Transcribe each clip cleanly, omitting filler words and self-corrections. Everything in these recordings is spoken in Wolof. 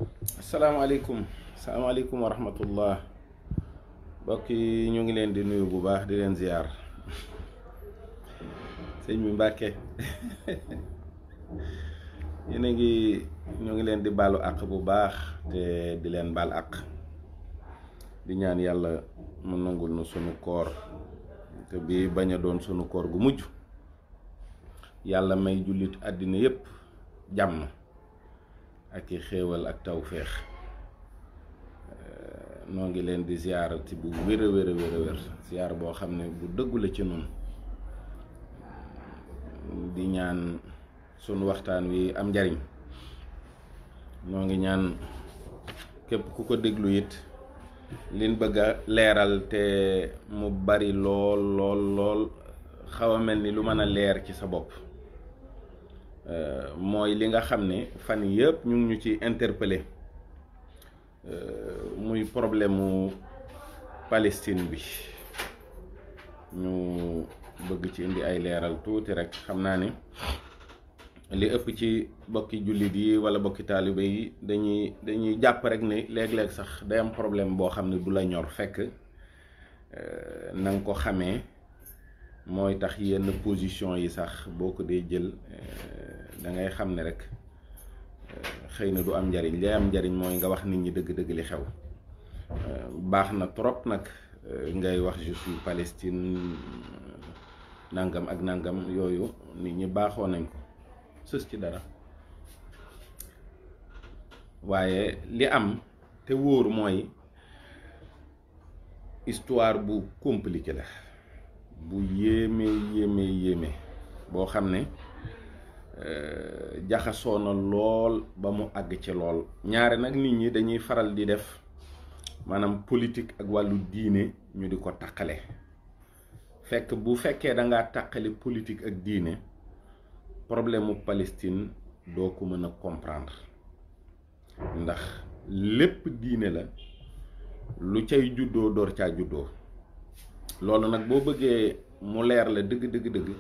Assalamualaikum wa rahmatullah. Mbokk yi ñu ngi leen di nuyu bu baax di leen ziar. Sëñ bi Mbàkke yéen a ngi ñu ngi leen di baalu àq bu baax te di leen baal àq di ñaan yàlla mu nangul nu sunu koor te bi bañ a doon sunu koor gu mujj. Yàlla may jullit àddina yépp jàmm ak i xéewal ak tawféex. noo ngi leen di ziar ci bu wér a wér ziar boo xam ne bu dëggu la ci nun di ñaan sunu waxtaan wi am njariñ. noo ngi ñaan képp ku ko déglu it liñ bëgg a leeral te mu bari lool xaw a mel ni lu mën a leer ci sa bopp. mooy li nga xam ne fan yëpp ñu ngi ñu ci interpellé muy problème mu Palestine bi ñu bëgg ci indi ay leeral tuuti rek. xam naa ne li ëpp ci bokki jullit yi wala bokki taalibe yi dañuy jàpp rek ne léeg-léeg sax day am problème boo xam ne du la ñor fekk na nga ko xamee mooy tax yenn position yi sax boo ko dee jël da ngay xam ne rek xëy na du am njariñ. li am njariñ mooy nga wax nit ñi dëgg-dëgg li xew. baax na trop nag ngay wax je suis Palestine nangam ak nangam yooyu nit ñi baaxoo nañ ko sës ci dara, waaye li am te wóor mooy histoire bu compliqué la, bu yéeme boo xam ne jaxasoo na lool ba mu àgg ci lool. ñaare nag nit ñi dañuy faral di def maanaam politique ak wàllu diine ñu di ko taqale. fekk bu fekkee da ngaa taqale politique ak diine, problème mu Palestine doo ko mën a comprendre ndax lépp diine la, lu cay juddoo door caa juddoo. loolu nag boo bëggee mu leer la dëgg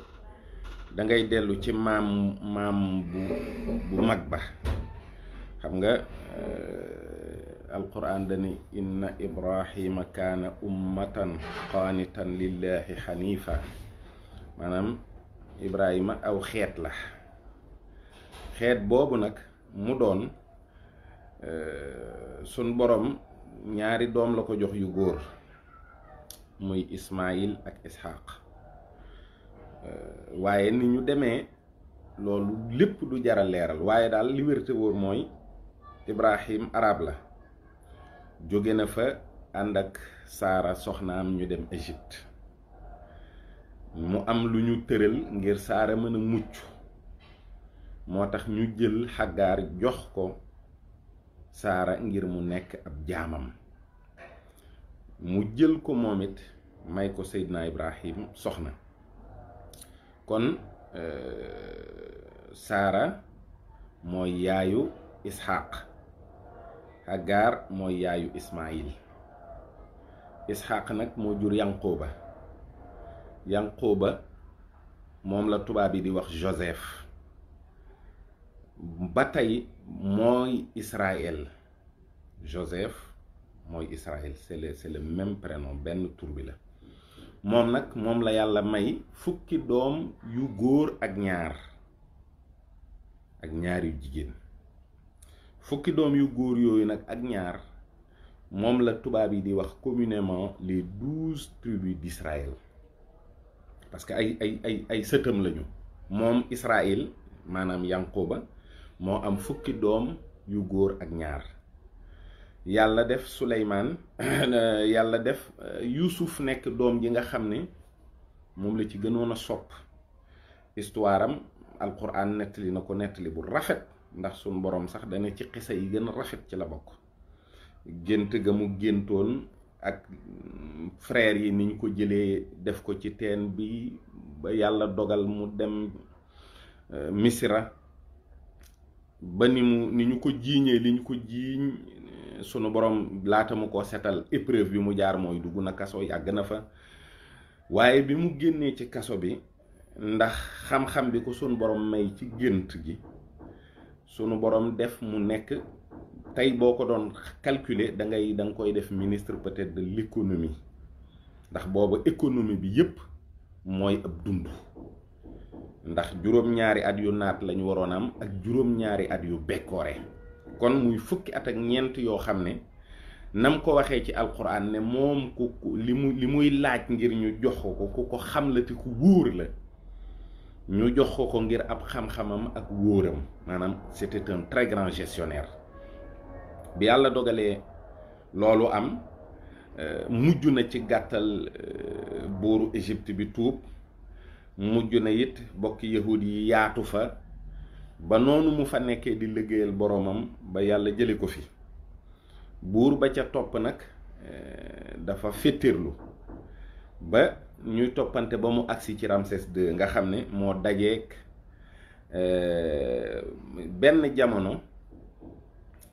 da ngay dellu ci maam bu mag ba. xam nga alquran dani inna ibrahima kaana ummatan qaanitan lillahi xanifa. maanaam ibrahima aw xeet la. xeet boobu nag mu doon sun borom ñaari doom la ko jox yu góor, muy Ismaïl ak Ishaq. waaye ni ñu demee loolu lépp du jara leeral, waaye daal li wér te wóor mooy Ibrahim arab la, jóge na fa ànd ak Saara soxnaam ñu dem Égypte. mu am lu ñu tëral ngir Saara mën a mucc, moo tax ñu jël Xaggaar jox ko Saara ngir mu nekk ab jaamam. mu jël ko moom it may ko Seydina Ibrahim soxna. kon Saara mooy yaayu Ishaq, Hagar mooy yaayu Ismaïl. Ishaq nag moo jur Yanqooba moom la tubaab yi di wax Joseph. ba tey mooy Israël. Joseph mooy Israël, c'est le même prénom, benn tur bi la. moom nag moom la yàlla may fukki doom yu góor ak ñaar yu jigéen. fukki doom yu góor yooyu nag ak ñaar moom la tubaab yi di wax communément les 12 tribus d'Israël, parce que ay sëtam lañu. moom Israël maanaam Yanqooba moo am fukki doom yu góor ak ñaar. yàlla def Suleymaan yàlla def Yuusuf nekk doom ji nga xam ne moom la ci gënoon a sopp. histoire am alquran nettali na ko nettali bu rafet, ndax suñ borom sax dana ci xisa yi gën a rafet ci la bokk. gént ga mu géntoon ak frère yi niñ ko jëlee def ko ci teen bi ba yàlla dogal mu dem Misra, ba ni ñu ko jiiñee li ñu ko jiiñ sunu borom laata mu ko setal épreuve bi mu jaar mooy dugg na kaso, yàgg na fa. waaye bi mu génnee ci kaso bi, ndax xam-xam bi ko sunu borom may ci gént gi, sunu borom def mu nekk tey boo ko doon calculer da nga koy def ministre peut-être de l'économie ndax booba économie bi yépp mooy ab dund ndax juróom-ñaari at yu naat lañu waroon am ak juróom-ñaari at yu bekkoore kon muy fukki at ak ñeent yoo xam ne nam ko waxee ci alquran ne moom ku li muy laaj ngir ñu jox ko ku ko xam la te ku wóor la ñu jox ko ngir ab xam-xamam ak wóoram maanaam c'était un très grand gestionnaire bi yàlla dogalee loolu am mujj na ci gàttal buuru Égypte bi tuub mujj na it bokki yahud yi yaatu fa ba noonu mu fa nekkee di liggéeyal boromam ba yàlla jële ko fi buur ba ca topp nag dafa féttirlu ba ñuy toppante ba mu agsi ci Ramsès II nga xam ne moo dajeek benn jamono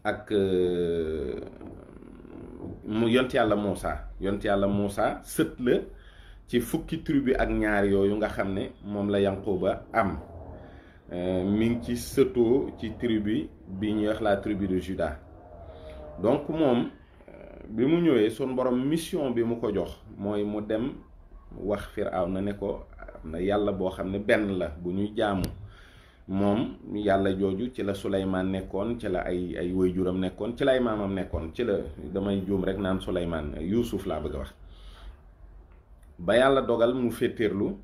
ak mu yont yàlla Muusa sët la ci fukki tribu ak ñaar yooyu nga xam ne moom la Yanquba am mi ngi ci sëtoo ci tribu bi ñuy wax la tribu de Juda donc moom bi mu ñëwee sun borom mission bi mu ko jox mooy mu dem wax Firawna ne ko am na yàlla boo xam ne benn la bu ñuy jaamu moom yàlla jooju ci la Suleymaan nekkoon ci la ay waajuram nekkoon ci la ay maamam nekkoon ci la damay juum rek naan Suleymaan Yuusuf laa bëgg a wax ba yàlla dogal mu féeteerlu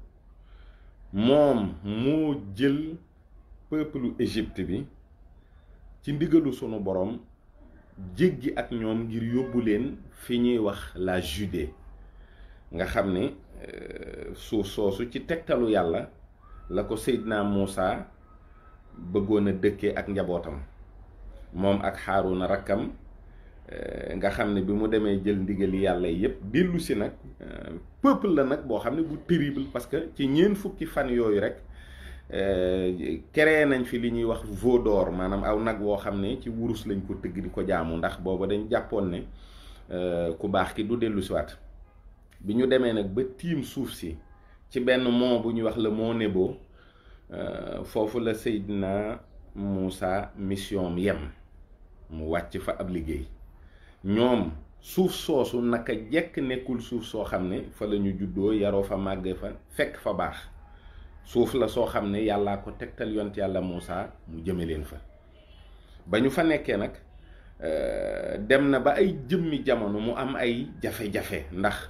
moom moo jël peuple Égypte bi ci ndigalu sunu borom jéggi ak ñoom ngir yóbbu leen fi ñuy wax la Judée nga xam ne suuf soosu ci tegtalu yàlla la ko Seydina Muusa bëggoon a dëkkee ak njabootam moom ak Haaruna rakkam nga xam ne bi mu demee jël ndigali yàlla yépp dellu si nag peuple la nag boo xam ne bu terrible parce que ci ñeent fukki fan yooyu rek créé nañ fi li ñuy wax veau d'or maanaam aw nag woo xam ne ci wurus lañ ko tëgg di ko jaamu ndax booba dañ jàppoon ne ku baax ki du dellu siwaat bi ñu demee nag ba tiim suuf si ci benn mont bu ñuy wax le mont Nebo foofu la Seydina Muusa mission yem mu wàcc fa ab liggéey ñoom suuf soosu naka jekk nekkul suuf soo xam ne fa la ñu juddoo yaroo fa màggee fa fekk fa baax suuf la soo xam ne yàllaa ko tegtal yont yàlla Muusa mu jëme leen fa ba ñu fa nekkee nag dem na ba ay jëmmi jamono mu am ay jafe-jafe ndax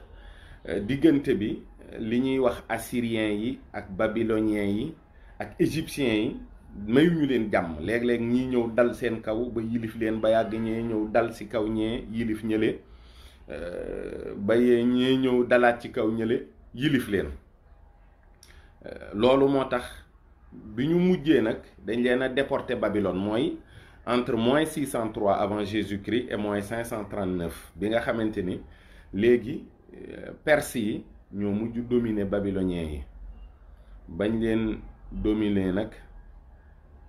diggante bi li ñuy wax assyrien yi ak babylonien yi ak égyptien yi mayuñu leen jàmm léeg-léeg ñii ñëw dal seen kaw ba yilif leen ba yàgg ñee ñëw dal ci kaw ñee yilif ñële ba yee ñee ñëw dalaat ci kaw ñële yilif leen loolu moo tax bi ñu mujjee nag dañ leen a déporté Babylone mooy entre moins 603 avant Jésus-Christ et moins 539 bi nga xamante ni léegi Perse yi ñoo mujj dominer babyloniens yi bañ leen dominer nag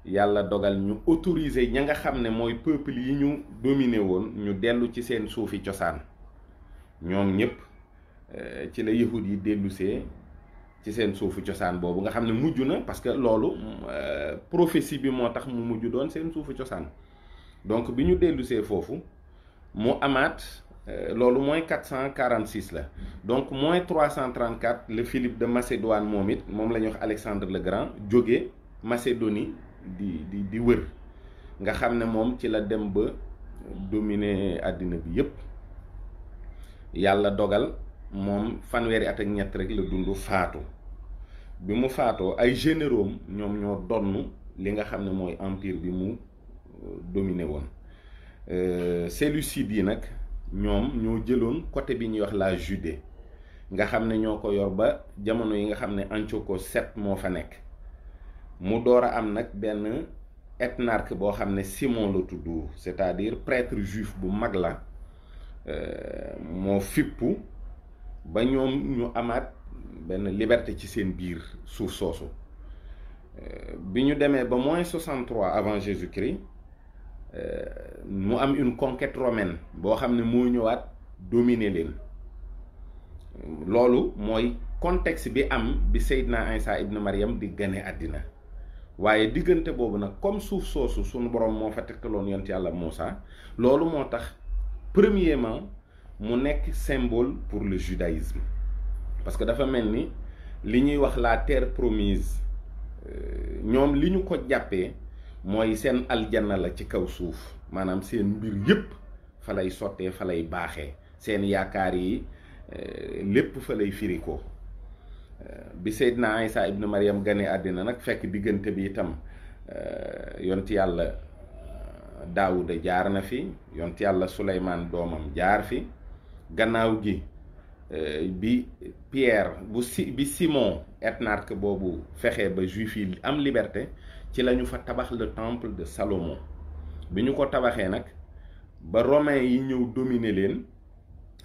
yàlla dogal ñu autoriser ña nga xam ne mooy peuple yi ñu dominer woon ñu dellu ci seen suufi cosaan ñoom ñëpp ci la yahud yi dellusee ci seen suufu cosaan boobu nga xam ne mujj na parce que loolu prophétie bi moo tax mu mujj doon seen suufu cosaan donc bi ñu dellusee foofu mu amaat loolu mooy 446 la donc moins 334 le Philippe de Macédoine moom it moom la ñuy wax Alexandre le Grand jóge Macédonie di wër nga xam ne moom ci la dem ba dominer àddina bi yépp yàlla dogal moom fanweeri at ak ñett rek la dund faatu bi mu faatoo ay généraux ñoom ñoo donn li nga xam ne mooy empire bi mu dominé woon séleucides yi nag ñoom ñoo jëloon côté bi ñuy wax la Judée nga xam ne ñoo ko yor ba jamono yi nga xam ne Antiochos VII moo fa nekk mu door a am nag benn ethnarque boo xam ne Simon la tudd c'est-à-dire prêtre juif bu mag la moo fippu ba ñoom ñu amaat benn liberté ci seen biir suuf soosu bi ñu demee ba moins 63 avant Jésus-Christ mu am une conquête romaine boo xam ne moo ñëwaat dominer leen loolu mooy contexte bi am bi Seydina Isa ibn Maryam di gane àddina waaye diggante boobu nag comme suuf soosu sunu borom moo fa tegtaloon yonent yàlla Moussa loolu moo tax premièrement mu nekk symbole pour le judaïsme parce que dafa mel ni li ñuy wax la terre promise ñoom li ñu ko jàppee mooy seen aljanna la ci kaw suuf maanaam seen mbir yépp fa lay sottee fa lay baaxee seen yaakaar yi lépp fa lay firiko bi Seydina Isa ibnu Maryam gane àddina nag fekk diggante bi itam yont yàlla Daawuda jaar na fi yont yàlla Suleymaan doomam jaar fi gannaaw gi bi Pierre bi Simon ethnarque boobu fexe ba juif yi am liberté ci la ñu fa tabax le temple de Salomon bi ñu ko tabaxee nag ba romain yi ñëw dominer leen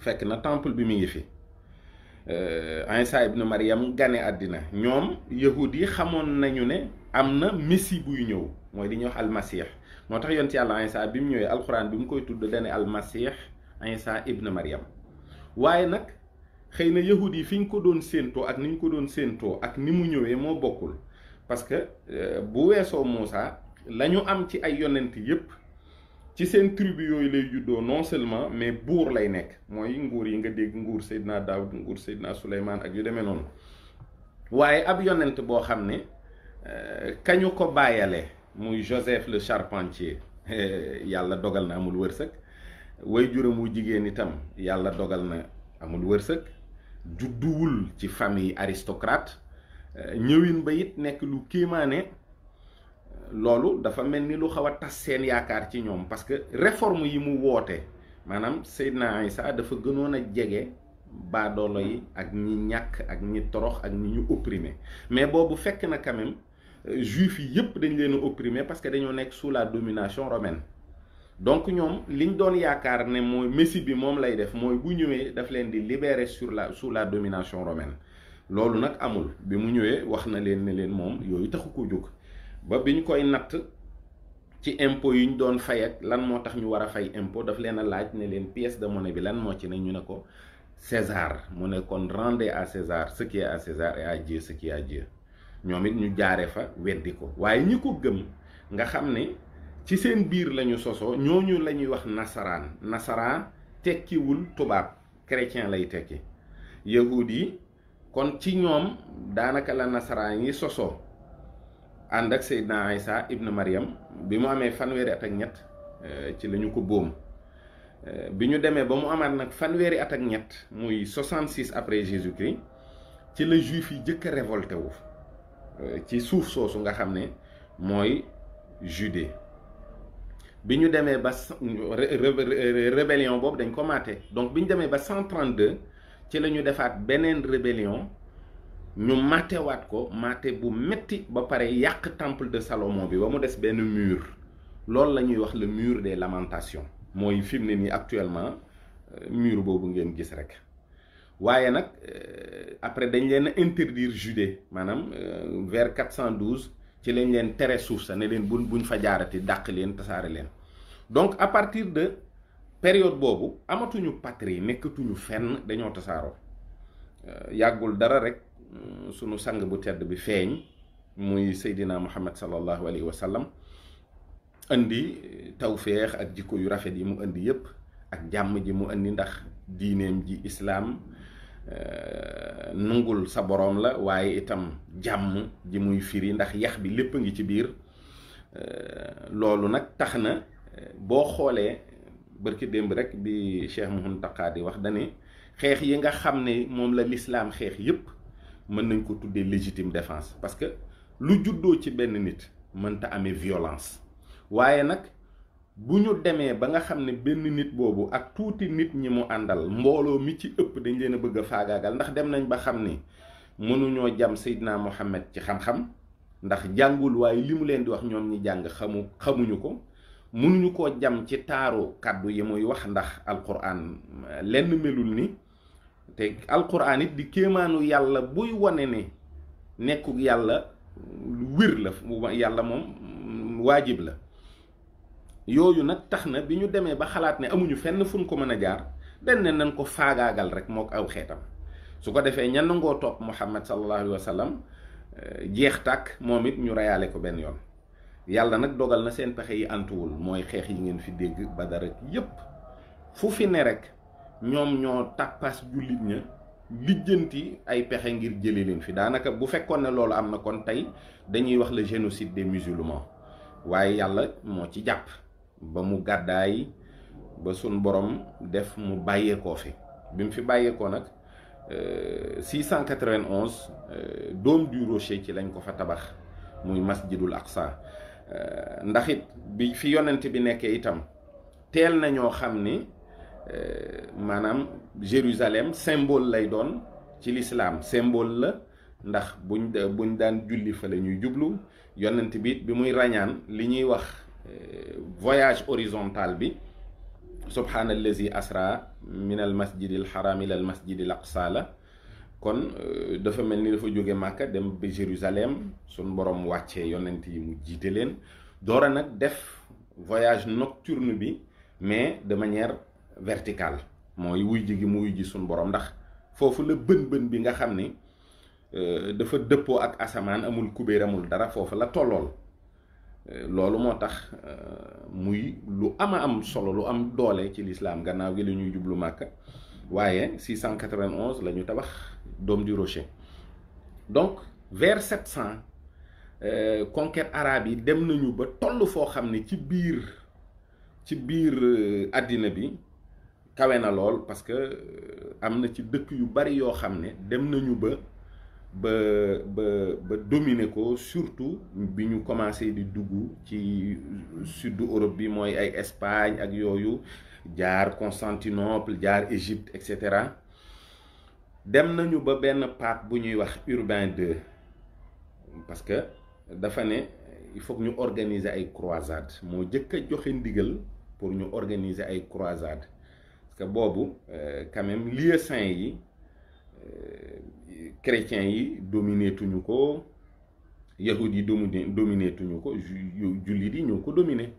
fekk na temple bi mi ngi fi Isa ibnu Maryam gane àddina ñoom yahud yi xamoon nañu ne am na messie buy ñëw mooy li ñuy wax almasih moo tax yonent yàlla Isa bi mu ñëwee alxuraan bi mu koy tudd dane almasih Isa ibnu Maryam waaye nag xëy na yahud yi fi ñu ko doon séentoo ak ni ñu ko doon séentoo ak ni mu ñëwee moo bokkul parce que bu weesoo Moussa la ñu am ci ay yonent yépp ci seen tribu yooyu lay juddoo non seulement mais buur lay nekk mooy nguur yi nga dégg nguur Seydina Daawud nguur Seydina Suleymaan ak yu demee noonu waaye ab yonent boo xam ne kañu ko bàyyale muy Joseph le charpentier yàlla dogal na amul wërsëg way juram wu jigéen itam yàlla dogal na amul wërsëg judduwul ci famille aristocrate ñëwin ba it nekk lu kéemaane loolu dafa mel ni lu xaw a tas seen yaakaar ci ñoom parce que réforme yi mu woote maanaam Seydina Isa dafa gënoon a jege baadoolo yi ak ñi ñàkk ak ñi torox ak ñi ñu opprimé mais boobu fekk na quand même juif yi yépp dañ leen a opprimé parce que dañoo nekk sous la domination romaine donc ñoom liñ doon yaakaar ne mooy messie bi moom lay def mooy bu ñëwee daf leen di libérer sous la domination romaine loolu nag amul bi mu ñëwee wax na leen ne leen moom yooyu taxu ko jóg ba biñ koy natt ci impôt yi ñu doon fay ak lan moo tax ñu war a fay impôt daf leen a laaj ne leen pièce de monnaie bi lan moo ci ne ñu ne ko César mu ne kon rendez à César ce qui est à César et à Dieu ce qui est à Dieu ñoom it ñu jaare fa weddi ko waaye ñi ko gëm nga xam ne ci seen biir lañu sosoo ñooñu la ñuy wax nasaraan tekkiwul tubaab chrétien lay tekki yahud yi kon ci ñoom daanaka la nasaraan yi sosoo ànd ak Seydina Isa ibnu Maryam bi mu amee fanweeri at ak ñett ci la ñu ko boom bi ñu demee ba mu amaat nag fanweeri at ak ñett muy 66 après Jésus-Christ ci la juif yi jëkk a révolté wu ci suuf soosu nga xam ne mooy Judée bi ñu demee ba rébellion boobu dañ ko maate donc bi ñu demee ba 132 ci la ñu defaat beneen rébellion ñu matewaat ko mate bu metti ba pare yàq temple de Salomon bi ba mu des benn mur loolu la ñuy wax le mur des lamentations mooy fi mu ne nii actuellement mur boobu ngeen gis rek waaye nag après dañ leen a interdire Judée maanaam vers 412 ci lañ leen tere suuf sa ne leen buñ fa jaarati dàq leen tasaare leen donc à partir de période boobu amatuñu patrie nekkatuñu fenn dañoo tasaaroo yàggul dara rek sunu sang bu tedd bi feeñ muy Seydina Muhammad sallallahu alayhi wa sallam indi tawféex ak jikko yu rafet yi mu indi yépp ak jàmm ji mu indi ndax diineem ji islaam nungul sa boroom la waaye itam jàmm ji muy firi ndax yax bi lépp a ngi ci biir loolu nag tax na boo xoolee barki démb rek bi Cheikh Mountakha di wax dane xeex yi nga xam ne moom la lislaam xeex yépp mën nañ ko tuddee légitime défense parce que lu juddoo ci benn nit mënta amee violence waaye nag bu ñu demee ba nga xam ne benn nit boobu ak tuuti nit ñi mu àndal mbooloo mi ci ëpp dañ leen a bëgg a faagaagal ndax dem nañ ba xam ni mënuñoo jam Seydina Mohamed ci xam-xam ndax jàngul waaye li mu leen di wax ñoom ñi jàng xamuñu ko mënuñu koo jam ci taaru kàddu yi muy wax ndax alquran lenn melul ni te alquran it di kéemaanu yàlla buy wane ne nekkuk yàlla lu wér la yàlla moom waajib la yooyu nag tax na bi ñu demee ba xalaat ne amuñu fenn fu ñu ko mën a jaar dañ ne nañ ko faagaagal rek moo ko aw xeetam su ko defee ña nangoo topp Muhammad sallallahu alayhi wa sallam jeex tàkk moom it ñu reyaale ko benn yoon. yàlla nag dogal na seen pexe yi antuwul mooy xeex yi ngeen fi dégg Badar ak yépp fu fi ne rek ñoom ñoo tàppaas jullit ña lijjanti ay pexe ngir jëlee leen fi daanaka bu fekkoon ne loolu am na kon tey dañuy wax le génocide des musulmans waaye yàlla moo ci jàpp ba mu gàddaay ba sun borom def mu bàyyeekoo fi bi mu fi bàyyeekoo nag 691 Dôme du Rocher ci lañ ko fa tabax muy masjidul aqsa ndax it bi fi yonent bi nekkee itam teel na ñoo xam ni maanaam Jérusalem symbole lay doon ci l'islam symbole la ndax buñ daan julli fa la ñuy jublu yonent bi bi muy rañaan li ñuy wax voyage horizontal bi subhaanallazi asra min al masjidil haram ila al masjidil aqsa la kon dafa mel ni dafa jóge Màkka dem ba Jérusalem sun borom wàccee yonent yi mu jiite leen doora nag def voyage nocturne bi mais de manière verticale mooy wuy ji gi mu wuy ji sun borom ndax foofu la bën bi nga xam ni dafa dëppoo ak asamaan amul kubéer amul dara foofu la tollool loolu moo tax muy lu am solo lu am doole ci l'islam gannaaw gi la ñuy jublu Màkka waaye 691 la ñu tabax Dôme du Rocher donc vers 700 conquête arabe yi dem nañu ba toll foo xam ne ci biir àddina bi kawe na lool parce que am na ci dëkk yu bari yoo xam ne dem nañu ba dominer ko surtout bi ñu commencé di dugg ci sud Europe bi mooy ay Espagne ak yooyu jaar Constantinople jaar Égypte et cetera dem nañu ba benn pape bu ñuy wax Urbain II parce que dafa ne il faut que ñu organiser ay croisades moo jëkk a joxe ndigal pour ñu organiser ay croisades parce que boobu quand même lieux saints yi chrétiens yi dominé tuñu ko yahud yi dominé tuñu ko jullit yi ñoo ko dominé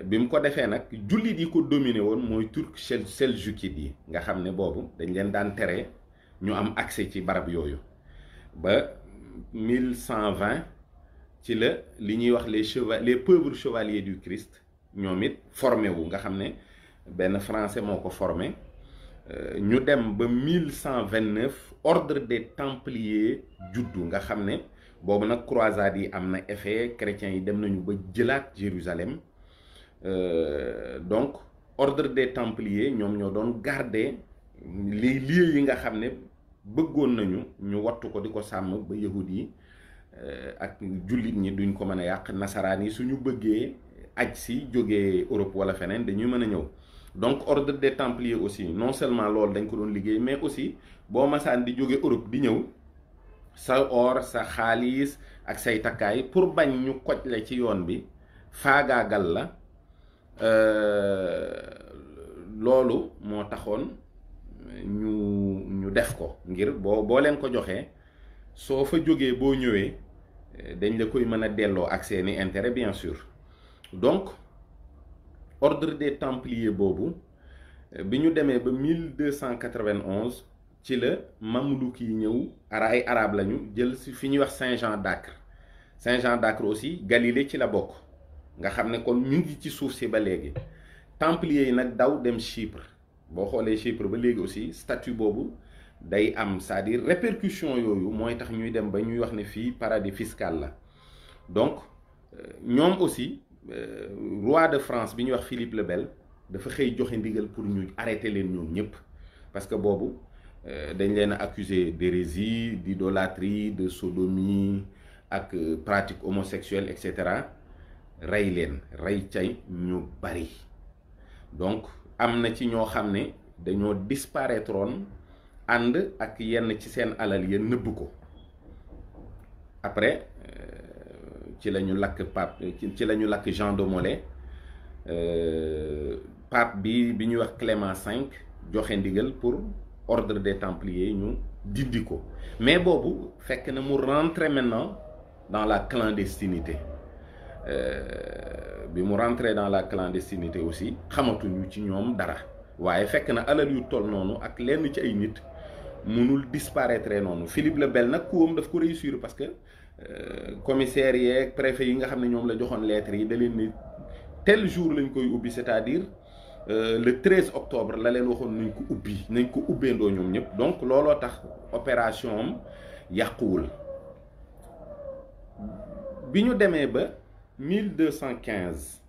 bi mu ko defee nag jullit yi ko dominé woon mooy turc seljukid yi nga xam ne boobu dañ leen daan tere ñu am accès ci barab yooyu ba 1120 ci la li ñuy wax les pauvres chevaliers du Christ ñoom it formé wu nga xam ne benn français moo ko formé ñu dem ba 1129 ordre des templiers juddu nga xam ne boobu nag croisade yi am na effet chrétiens yi dem nañu ba jëlaat Jérusalem donc ordre des templiers ñoom ñoo doon garder les lieux yi nga xam ne bëggoon nañu ñu wattu ko di ko sàmm ba yahud yi ak jullit ñi duñ ko mën a yàq nasaraan yi suñu bëggee aj si jógee Europe wala feneen dañuy mën a ñëw donc ordre des templiers aussi non seulement loolu dañ ko doon liggéey mais aussi boo masaan di jóge Europe di ñëw sa or sa xaalis ak say takkaay pour bañ ñu koj la ci yoon bi faagaagal la loolu moo taxoon ñu def ko ngir boo leen ko joxee soo fa jógee boo ñëwee dañ la koy mën a delloo ak seeni intérêt bien sûr donc ordre des templiers boobu bi ñu demee ba 1291 ci la mamelouk yi ñëw ay arabe lañu jël si fi ñuy wax Saint-Jean d'Acre Saint-Jean d'Acre aussi Galilée ci la bokk nga xam ne kon ñu ngi ci suuf si ba léegi templiers yi nag daw dem Chypre boo xoolee Chypre ba léegi aussi statut boobu day am c'est-à-dire répercussion yooyu mooy tax ñuy dem ba ñuy wax ne fii paradis fiscal la donc ñoom aussi roi de France bi ñuy wax Philippe le Bel dafa xëy joxe ndigal pour ñu arrêter leen ñoom ñëpp parce que boobu dañ leen a accusé d'hérésie d'idolâtrie de sodomie ak pratique homosexuelle et cetera rey leen rey cay ñu bari donc am na ci ñoo xam ne dañoo disparaître woon ànd ak yenn ci seen alal ya nëbb ko après ci la ñu lakk pape ci la ñu lakk Jean de Molay pape bi ñuy wax Clément V joxe ndigal pour ordre des templiers ñu dindi ko mais boobu fekk na mu rentrer maintenant dans la clandestinité bi mu rentrer dans la clandestinité aussi xamatuñu ci ñoom dara waaye fekk na alal yu toll noonu ak lenn ci ay nit mënul disparaître noonu. Philippe le Bel nag kuwam daf ko réussir parce que commissaire yeeg préfet yi nga xam ne ñoom la joxoon lettres yi da leen ni tel jour lañ koy ubbi, c'est-à-dire le 13 octobre la leen waxoon nañ ko ubbi, nañ ko ubbeendoo ñoom ñëpp. donc looloo tax opération am yàquwul. bi ñu demee ba 1215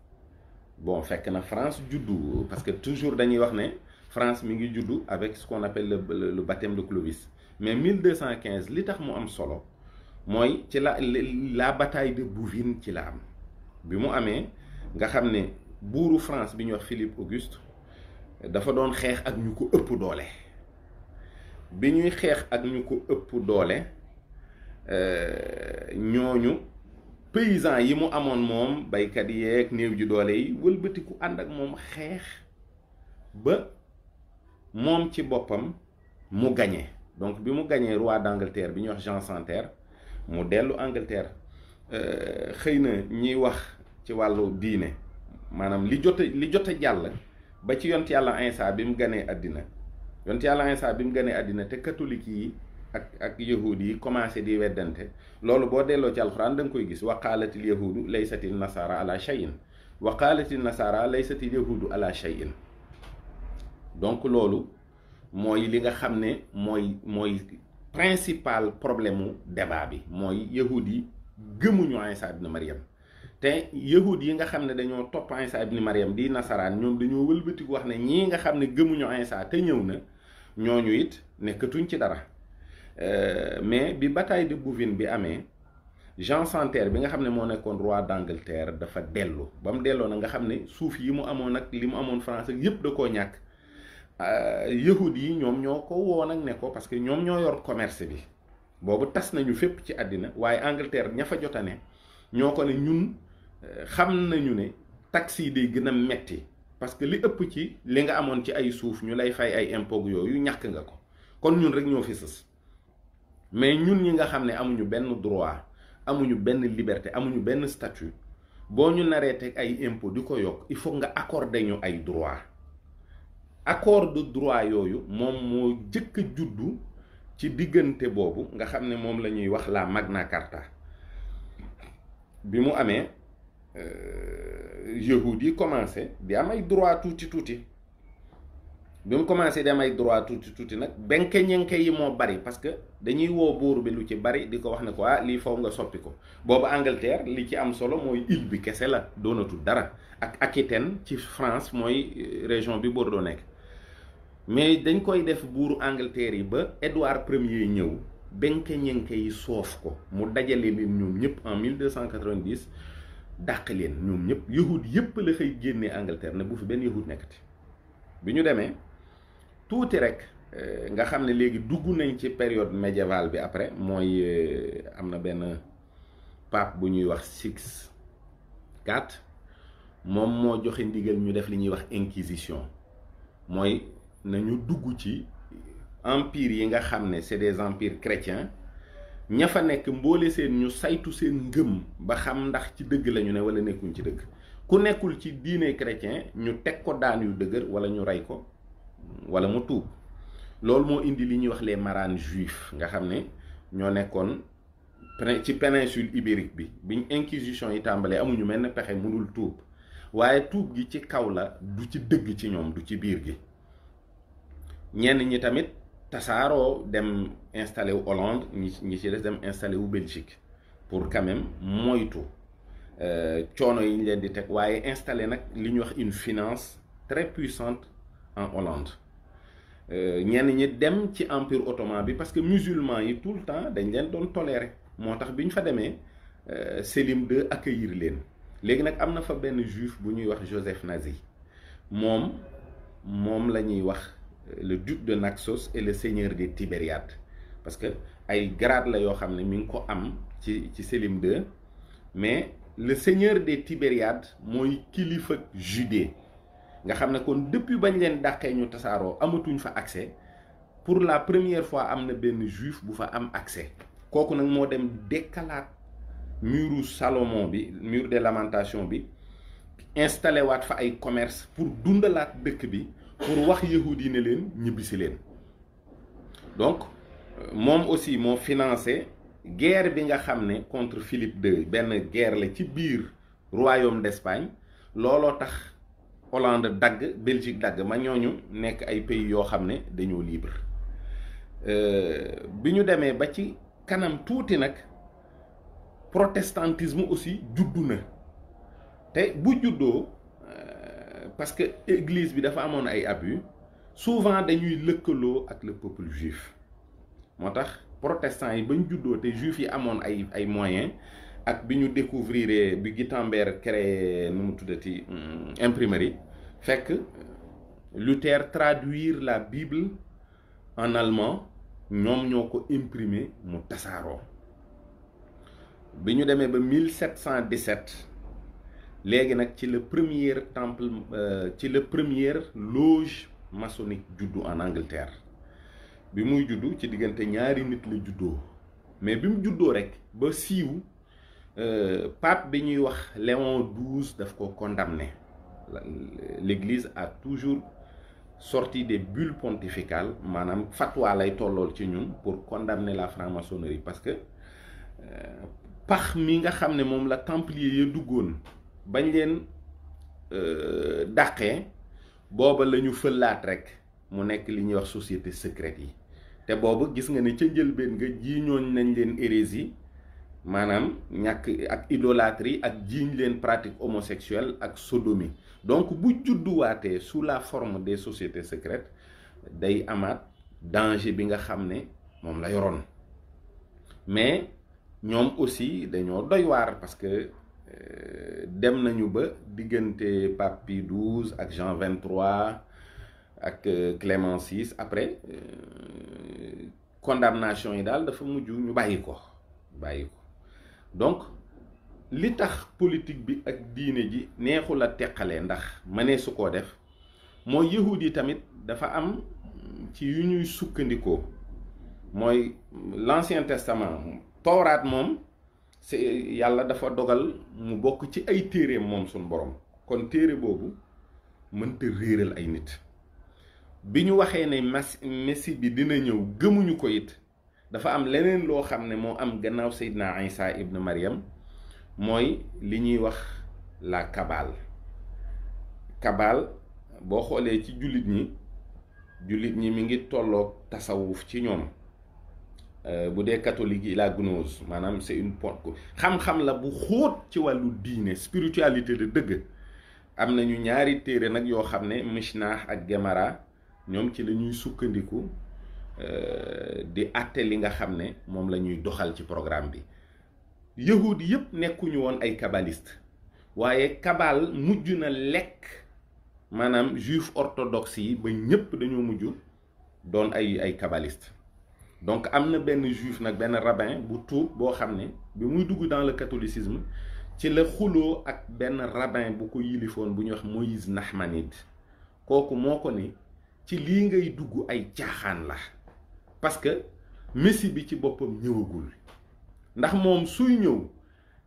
bon fekk na France juddu, parce que toujours dañuy wax ne France mi ngi juddu avec ce qu'on appelle le baptême de Clovis. mais 1215 li tax mu am solo mooy ci la bataille de Bouvines ci la am. bi mu amee nga xam ne buuru France bi ñuy wax Philippe Auguste dafa doon xeex ak ñu ko ëpp doole. bi ñuy xeex ak ñu ko ëpp doole ñooñu paysans yi mu amoon moom baykat yeeg néew ji doole yi wëlbatiku ànd ak moom xeex ba moom ci boppam mu gagné. donc bi mu gagné roi d'Angleterre bi ñuy wax Jean sans Terre mu dellu Angleterre. xëy na ñiy wax ci wàllu diine maanaam li jot a jàll ba ci yont yàlla Iisaa bi mu ganee àddina. yont yàlla Iisaa bi mu ganee àddina te catholique yi ak yahudi yi commencé di weddante. loolu boo delloo ci alxuraan da nga koy gis. wa qaalatil yahudu laysatil nasara ala shay'in wa qaalatil nasara laysatil yahudu ala shay'in. donc loolu mooy li nga xam ne mooy principal problème mu débat bi. mooy yahudi yi gëmuñu Iisaa ibn Maryam te yahud yi nga xam ne dañoo topp Iisaa ibn Maryam di nasaraan ñoom dañoo wëlbatiku wax ne ñii nga xam ne gëmuñu Iisaa te ñëw na ñooñu it nekkatuñ ci dara. mais bi bataille de Bouvines bi amee Jean sans Terre bi nga xam ne moo nekkoon roi d'Angleterre dafa dellu. ba mu delloo na nga xam ne suuf yi mu amoon ak li mu amoon France ak yépp da koo ñàkk. yahud yi ñoom ñoo ko woo nag ne ko parce que ñoom ñoo yor commerce bi. boobu tas nañu fépp ci àddina waaye Angleterre ña fa jotane ñoo ko ne ñun xam nañu ne taxes yi day gën a metti parce que li ëpp ci li nga amoon ci ay suuf ñu lay fay ay impôts yooyu ñàkk nga ko kon ñun rek ñoo fi sës. mais ñun ñi nga xam ne amuñu benn droit amuñu benn liberté amuñu benn statut boo ñu naree teg ay impôts di ko yokk il faut nga accorder ñu ay droit. accord de droit yooyu moom moo jëkk a juddu ci diggante boobu nga xam ne moom la ñuy wax la Magna Carta. bi mu amee yahudi yi commencé di am ay droit tuuti bi mu commencé di am ay droit tuuti nag benke ñenke yi moo bari parce que dañuy woo buur bi lu ci bari di ko wax ne ko lii faw nga soppi ko. boobu Angleterre li ci am solo mooy île bi kese la doonatul dara ak Aquitaine ci France mooy région bi Bordeaux nekk. mais dañ koy def buuru Angleterre yi ba Édouard Ier ñëw benke ñenke yi soof ko mu dajale leen ñoom ñëpp en 1290 dàq leen ñoom ñëpp yahud yëpp la fay génnee Angleterre ne bu fi benn yahud nekkati. bi ñu demee tuuti rek nga xam ne léegi dugg nañ ci période médiévale bi après mooy am na benn pape bu ñuy wax Six IV moom moo joxe ndigal ñu def li ñuy wax inquisition mooy nañu dugg ci empire yi nga xam ne c'est des empires chrétiens ña fa nekk mboole seen ñu saytu seen ngëm ba xam ndax ci dëgg lañu ne wala nekkuñ ci dëgg. ku nekkul ci diine chrétien ñu teg ko daan yu dëgër wala ñu rey ko wala mu tuub. loolu moo indi li ñuy wax les marânes juifs nga xam ne ñoo nekkoon ci péninsule ibérique bi biñ inquisition yi tàmbalee amuñu mel ne pexe mënul tuub waaye tuub gi ci kaw la du ci dëgg ci ñoom du ci biir gi. ñenn ñi tamit tasaaroo dem installé wu Hollande ñi ci des dem installé wu Belgique pour quand même moytu coono yi ñu leen di teg waaye installé nag li ñuy wax une finance très puissante en Hollande. ñenn ñi dem ci empire ottoman bi parce que musulmans yi tout le temps dañ leen doon tolérer moo tax bi ñu fa demee Sélim II accueillir leen. léegi nag am na fa benn juif bu ñuy wax Joseph Nazi moom la ñuy wax le duc de Naxos et le seigneur des Tibériades parce que ay grade la yoo xam ne mi ngi ko am ci Sélim II mais le seigneur des Tibériades mooy kilifa Judée nga xam ne kon depuis bañ leen dàqee ñu tasaaroo amatuñ fa accès pour la première fois am na benn juif bu fa am accès kooku nag moo dem dekkalaat muru Salomon bi mur des lamentations bi installé waat fa ay commerce pour dundalaat dëkk bi pour wax yahudi ne leen ñibbisi leen donc moom aussi moo financé guerre bi nga xam ne contre Philippe II benn guerre la ci biir royaume d'Espagne looloo tax Hollande dagg Belgique dagg ma ñooñu nekk ay pays yoo xam ne dañoo libre bi ñu demee ba ci kanam tuuti nag protestantisme aussi juddu na te bu juddoo parce que église bi dafa amoon ay abus souvent dañuy lëkkaloo ak le peuple juif moo tax protestants yi bañ juddoo te juif yi amoon ay moyens ak bi ñu découvrir bi Gutenberg créé nu mu tuddati imprimerie fekk Luther traduire la Bible en allemand ñoom ñoo ko imprimer mu tasaaroo bi ñu demee ba 1717 léegi nag ci le premier temple ci le première loge maçonnique juddu en Angleterre bi muy juddu ci diggante ñaari nit la juddoo mais bi mu juddoo rek ba siiw pape bi ñuy wax Léon XII daf ko condamné l'église a toujours sorti des bulles pontificales maanaam fatwa lay tollool ci ñun pour condamner la franc-maçonnerie parce que pax mi nga xam ne moom la templier ya duggoon bañ leen dàqee booba la ñu fëllaat rek mu nekk li ñuy wax société secrète yi te boobu gis nga ne ca njëlbeen nga jiiñooñ nañ leen hérésie maanaam ñàkk ak idolâtrie ak jiiñ leen pratique homosexuelle ak sodomie donc bu judduwaatee sous la forme des sociétés secrètes day amaat danger bi nga xam ne moom la yoroon mais ñoom aussi dañoo doy waar parce que dem nañu ba diggante Pape Pie XII ak Jean XXIII ak Clément VI après condamnation yi daal dafa mujj ñu bàyyi ko donc li tax politique bi ak diine ji neexul a teqalee ndax mënee su koo def mooy yahud yi tamit dafa am ci yu ñuy sukkandikoo mooy l'Ancien Testament tawraat moom c'est yàlla dafa dogal mu bokk ci ay téereem moom suñ borom kon téere boobu mënta réeral ay nit bi ñu waxee ne messie bi dina ñëw gëmuñu ko it dafa am leneen loo xam ne moo am gannaaw Seydina Isa ibn Maryam mooy li ñuy wax la Kabbale boo xoolee ci jullit ñi mi ngi tolloog tasawuf ci ñoom bu dee catholique yi la gnose maanaam c'est une xam-xam la bu xóot ci wàllu diine spiritualité de dëgg am nañu ñaari téere nag yoo xam ne Mishnah ak Gemara ñoom ci la ñuy sukkandiku di àtte li nga xam ne moom la ñuy doxal ci programme bi yahud yépp nekkuñu woon ay kabbaliste waaye Kabbale mujj na lekk maanaam juif orthodoxe yi ba ñépp dañoo mujj doon ay kabbaliste donc am na benn juif nag benn rabbin bu tuub boo xam ne bi muy dugg dans le catholicisme ci la xuloo ak benn rabbin bu ko yilifoon bu ñuy wax Moïse Nahmanide kooku moo ko ni ci lii ngay dugg ay caaxaan la parce que messie bi ci boppam ñëwagul ndax moom suy ñëw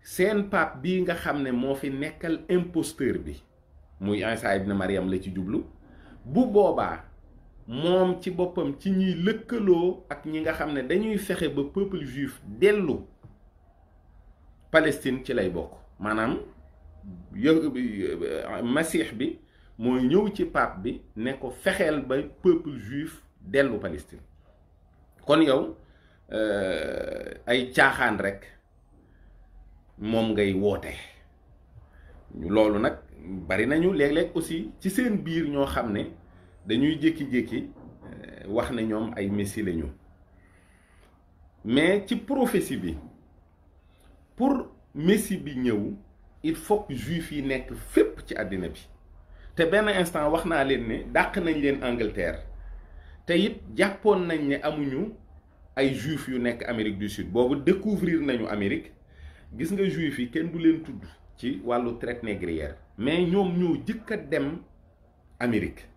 seen pape bii nga xam ne moo fi nekkal imposteur bi muy Isa ibn Maryam la ci jublu bu boobaa moom ci boppam ci ñuy lëkkaloo ak ñi nga xam ne dañuy fexe ba peuple juif dellu Palestine ci lay bokk maanaam masiix bi mooy ñëw ci pape bi ne ko fexeel ba peuple juif dellu Palestine kon yow ay caaxaan rek moom ngay woote loolu nag bari nañu léeg-léeg aussi ci seen biir ñoo xam ne dañuy jékki-jékki wax ne ñoom ay messie lañu mais ci prophétie bi pour messie bi ñëw il faut que juif yi nekk fépp ci àddina bi te benn instant wax naa leen ne dàq nañ leen Angleterre te it jàppoon nañ ne amuñu ay juif yu nekk Amérique du Sud boobu découvrir nañu Amérique gis nga juif yi kenn du leen tudd ci wàllu traite négrière mais ñoom ñoo jëkk a dem Amérique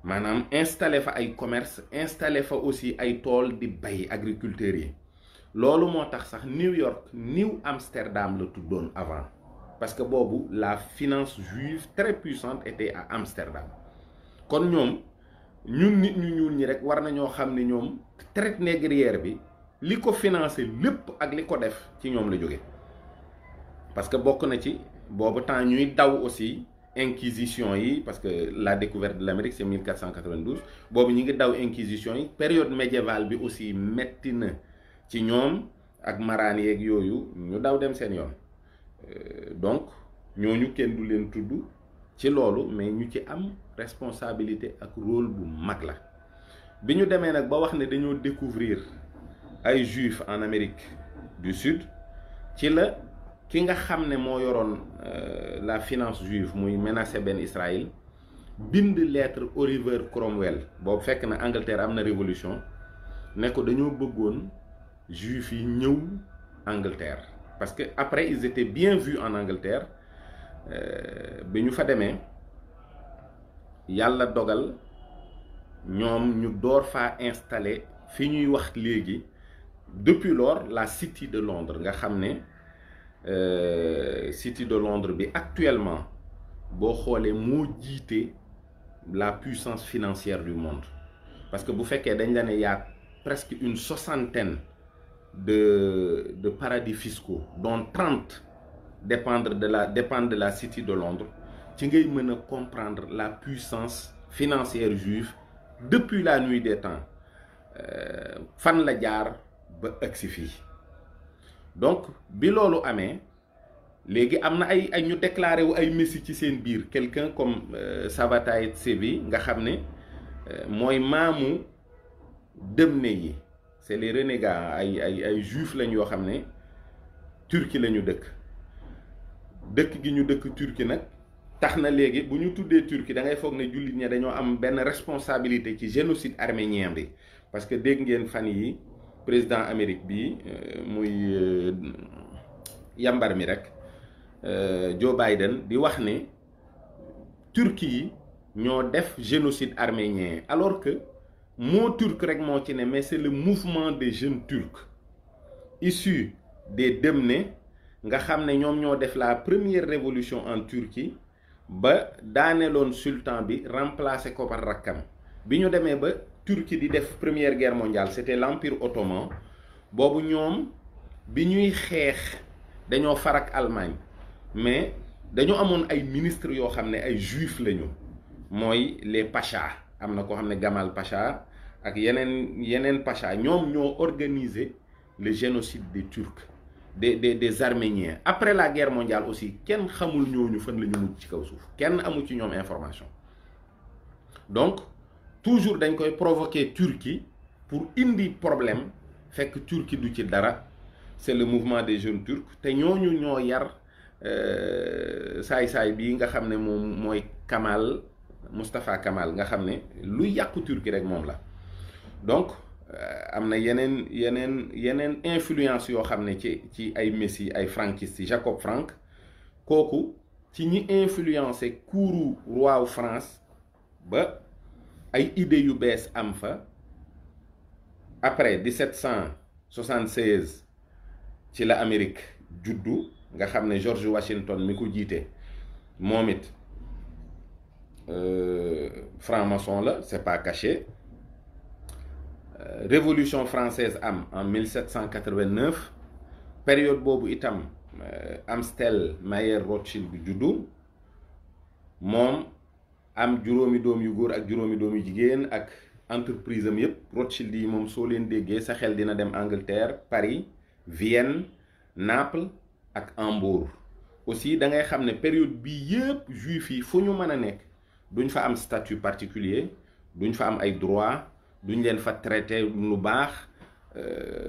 maanaam installé fa ay commerce installé fa aussi ay tool di bay agriculteurs yi loolu moo tax sax New York New Amsterdam la tuddoon avant parce que boobu la finance juive très puissante était à Amsterdam kon ñoom ñun nit ñu ñuul ñi rek war nañoo xam ne ñoom traite négrière bi li ko financé lépp ak li ko def ci ñoom la jóge parce que bokk na ci boobu temps ñuy daw aussi inquisition yi parce que la découverte de l'Amérique c'est 1492 boobu ñi ngi daw inquisition yi période médiévale bi aussi metti na ci ñoom ak maraan yeeg yooyu ñu daw dem seen yoon donc ñooñu kenn du leen tudd ci loolu mais ñu ci am responsabilité ak rôle bu mag la bi ñu demee nag ba wax ne dañoo découvrir ay juifs en Amérique du Sud ci la ki nga xam ne moo yoroon la finance juive muy Menasseh Ben Israël bind lettre Oliver Cromwell boobu fekk na Angleterre am na révolution ne ko dañoo bëggoon juifs yi ñëw Angleterre parce que après ils étaient bien vus en Angleterre bi ñu fa demee yàlla dogal ñoom ñu door faa installé fi ñuy wax léegi depuis lors la City de Londres nga xam ne City de Londres bi actuellement boo xoolee moo jiite la puissance financière du monde parce que bu fekkee dañ la ne yaa presque une soixantaine de paradis fiscaux dont 30 dépendent de la City de Londres ci ngay mën a comprendre la puissance financière juive depuis la nuit des temps fan la jaar ba agsi fii donc bi loolu amee léegi am na ay ñu déclaré wu ay messie ci seen biir quelqu'un comme Sabbatai Tzvi nga xam ne mooy maamu Demne yi c'est les renégats ay juifs lañ yoo xam ne Turquie la ñu dëkk gi ñu dëkk Turquie nag tax na léegi bu ñu tuddee Turquie da ngay foog ne jullit ña dañoo am benn responsabilité ci génocide arménien bi parce que dégg ngeen fan yi président Amérique bi muy yambar mi rek Joe Biden di wax ne Turquie yi ñoo def génocide arménien alors que mot turc rek moo ci ne mais c'est le mouvement des jeunes turcs issus des Demne nga xam ne ñoom ñoo def la première révolution en Turquie ba daaneloon sultan bi remplacé ko par rakkam bi ñu demee ba Turquie di def première guerre mondiale c'était l'empire ottoman boobu ñoom bi ñuy xeex dañoo farak Allemagne mais dañoo amoon ay ministres yoo xam ne ay juifs lañu mooy les pachas am na koo xam ne Gamal Pacha ak yeneen pacha ñoom ñoo organiser le génocide des Turcs des Arméniens après la guerre mondiale aussi kenn xamul ñooñu fan la ñu mujj ci kaw suuf kenn amu ci ñoom information donc toujours dañ koy provoquer Turquie pour indi problème fekk Turquie du ci dara c'est le mouvement des jeunes turcs te ñooñu ñoo yar saay-saay bii nga xam ne moom mooy Mustafa Kemal nga xam ne lu yàqu Turquie rek moom la donc am na yeneen influence yoo xam ne ci ay messie ay franquistes Jacob Frank kooku ci ñi influencé couru roi France ba ay idées yu bees am fa après 1776 ci la Amérique juddu nga xam ne George Washington mi ko jiite moom it franc-maçon la c'est pas caché révolution française am en 1789 période boobu itam Amstel Mayer Rothschild bi juddu moom am juróomi doom yu góor ak juróomi doom yu jigéen ak entreprise am yépp Rothschild yi moom soo leen déggee sa xel dina dem Angleterre Paris Vienne Naples ak Hambourg aussi da ngay xam ne période bii yépp juif yi fu ñu mën a nekk duñ fa am statut particulier duñ fa am ay droits duñ leen fa traité lu baax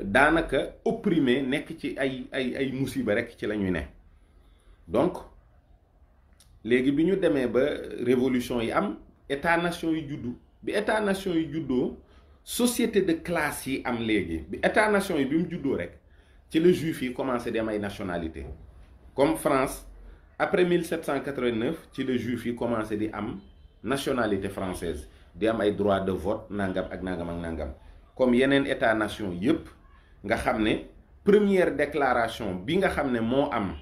daanaka opprimé nekk ci ay musiba rek ci la ñuy ne donc léegi bi ñu demee ba révolution yi am état nation yi juddu bi état nation yi juddoo société de classe yi am léegi bi état nation yi bi mu juddoo rek ci la juif yi commencé dem ay nationalité comme France après 1789 ci la juif yi commencé di am nationalité française di am ay droit de vote nangam ak nangam comme yeneen état nation yépp nga xam ne première déclaration bi nga xam ne moo am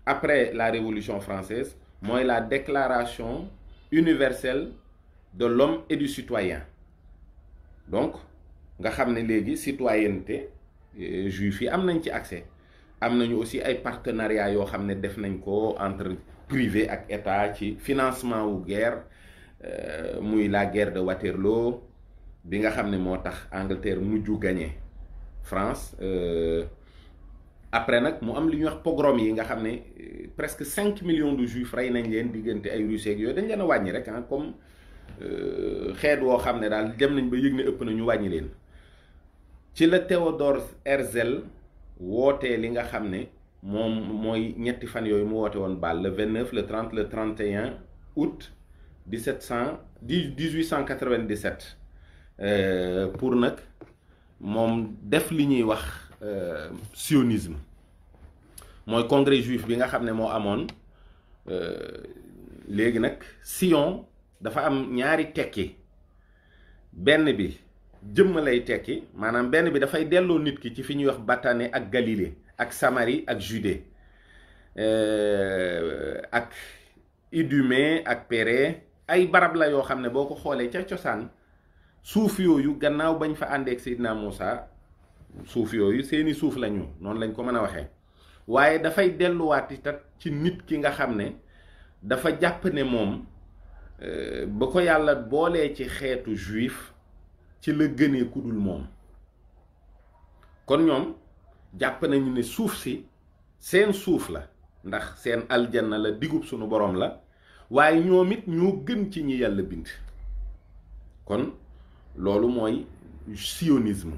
après la révolution française mooy la déclaration universelle de l'homme et du citoyen donc nga xam ne léegi citoyenneté juif yi am nañ ci accès. am nañu aussi ay partenariat yoo xam ne def nañ ko entre privé ak état ci financement wu guerre muy la guerre de Waterloo bi nga xam ne moo tax Angleterre mujju gagné France après nag mu am li ñuy wax pogrom yi nga xam ne presque 5 millions de juifs rey nañ leen diggante ay Russes ak yooyu dañ leen a wàññi rek ah comme xeet woo xam ne daal dem nañ ba yëg ne ëpp na ñu wàññi leen ci la Théodore Herzl wootee li nga xam ne moom mooy ñetti fan yooyu mu woote woon Bâle le 29 le 30 le 31 août 1897 pour nag moom def li ñuy wax sionisme mooy congrès juif bi nga xam ne moo amoon léegi nag Sion dafa am ñaari tekki benn bi jëmm lay tekki maanaam benn bi dafay delloo nit ki ci fi ñuy wax Batane ak Galilée ak Samarie ak Judée ak Idumée ak Pérée ay barab la yoo xam ne boo ko xoolee ca cosaan suuf yooyu gannaaw bañ fa àndeek Seydina Moussa suuf yooyu seeni suuf lañu noonu lañ ko mën a waxee waaye dafay delluwaat itam ci nit ki nga xam ne dafa jàpp ne moom ba ko yàlla boolee ci xeetu juif ci la gënee ku dul moom kon ñoom jàpp nañu ne suuf si seen suuf la ndax seen aljanna la digub sunu borom la waaye ñoom it ñoo gën ci ñi yàlla bind kon loolu mooy sionisme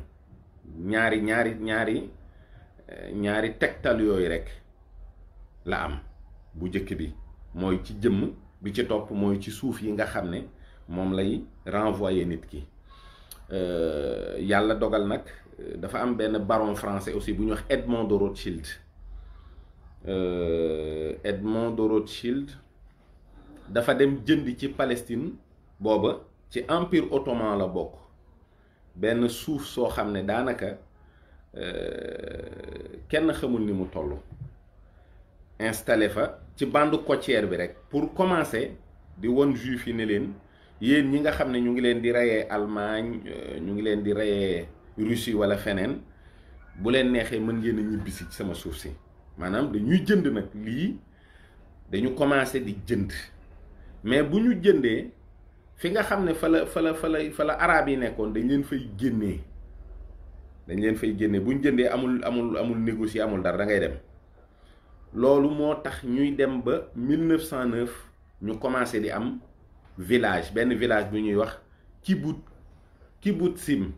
ñaari tegtal yooyu rek la am bu njëkk bi mooy ci jëmm bi ci topp mooy ci suuf yi nga xam ne moom lay renvoyer nit ki yàlla dogal nag dafa am benn baron français aussi bu ñuy wax Edmond de Rothschild Edmond de Rothschild dafa dem jënd ci Palestine booba ci empire ottoman la bokk benn suuf soo xam ne daanaka kenn xamul ni mu toll installé fa ci bande côtière bi rek pour commencer di won juif yi ne leen yéen ñi nga xam ne ñu ngi leen di reyee Allemagne ñu ngi leen di reyee Russie wala feneen bu leen neexee mën ngeen a ñibbisi ci sama suuf si maanaam dañuy jënd nag lii dañu commencé di jënd mais bu ñu jëndee fi nga xam ne fa la arabe yi nekkoon dañ leen fay génnee bu ñu jëndee amul négocier amul dara da ngay dem loolu moo tax ñuy dem ba 1909 ñu commencé di am village benn village bu ñuy wax kibbutzim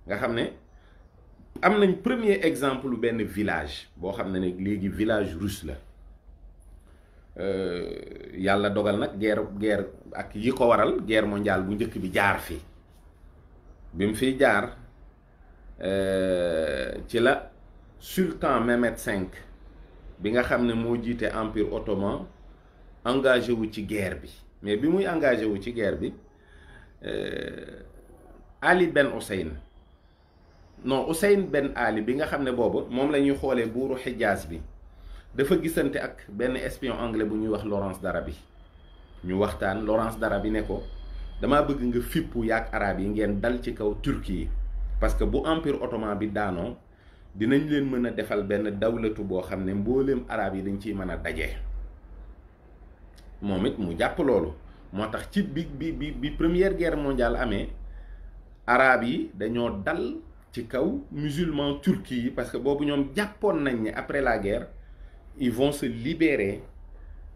nga xam ne am nañ premier exemple benn village boo xam ne léegi village russe la yàlla dogal nag guerre ak yi ko waral guerre mondiale bu njëkk bi jaar fi bi mu fiy jaar ci la sultan Mehmed V bi nga xam ne moo jiite empire ottoman engagé wu ci guerre bi mais bi muy engagé wu ci guerre bi Ali Ben Hussein Ben Ali bi nga xam ne boobu moom la ñuy xoolee buuru Xijaas bi dafa gisante ak benn espion anglais bu ñuy wax Lawrence d'Arabie ñu waxtaan Lawrence d'Arabie ne ko dama bëgg nga fippu yaak arab yi ngeen dal ci kaw Turquie yi parce que bu empire ottoman bi daanoo dinañ leen mën a defal benn dawlatu boo xam ne mbooleem arab yi dañ ciy mën a daje moom it mu jàpp loolu moo tax ci bi première guerre mondiale amee arab yi dañoo dal ci kaw musulman turki yi parce que boobu ñoom jàppoon nañ ne après la guerre ils vont se libérer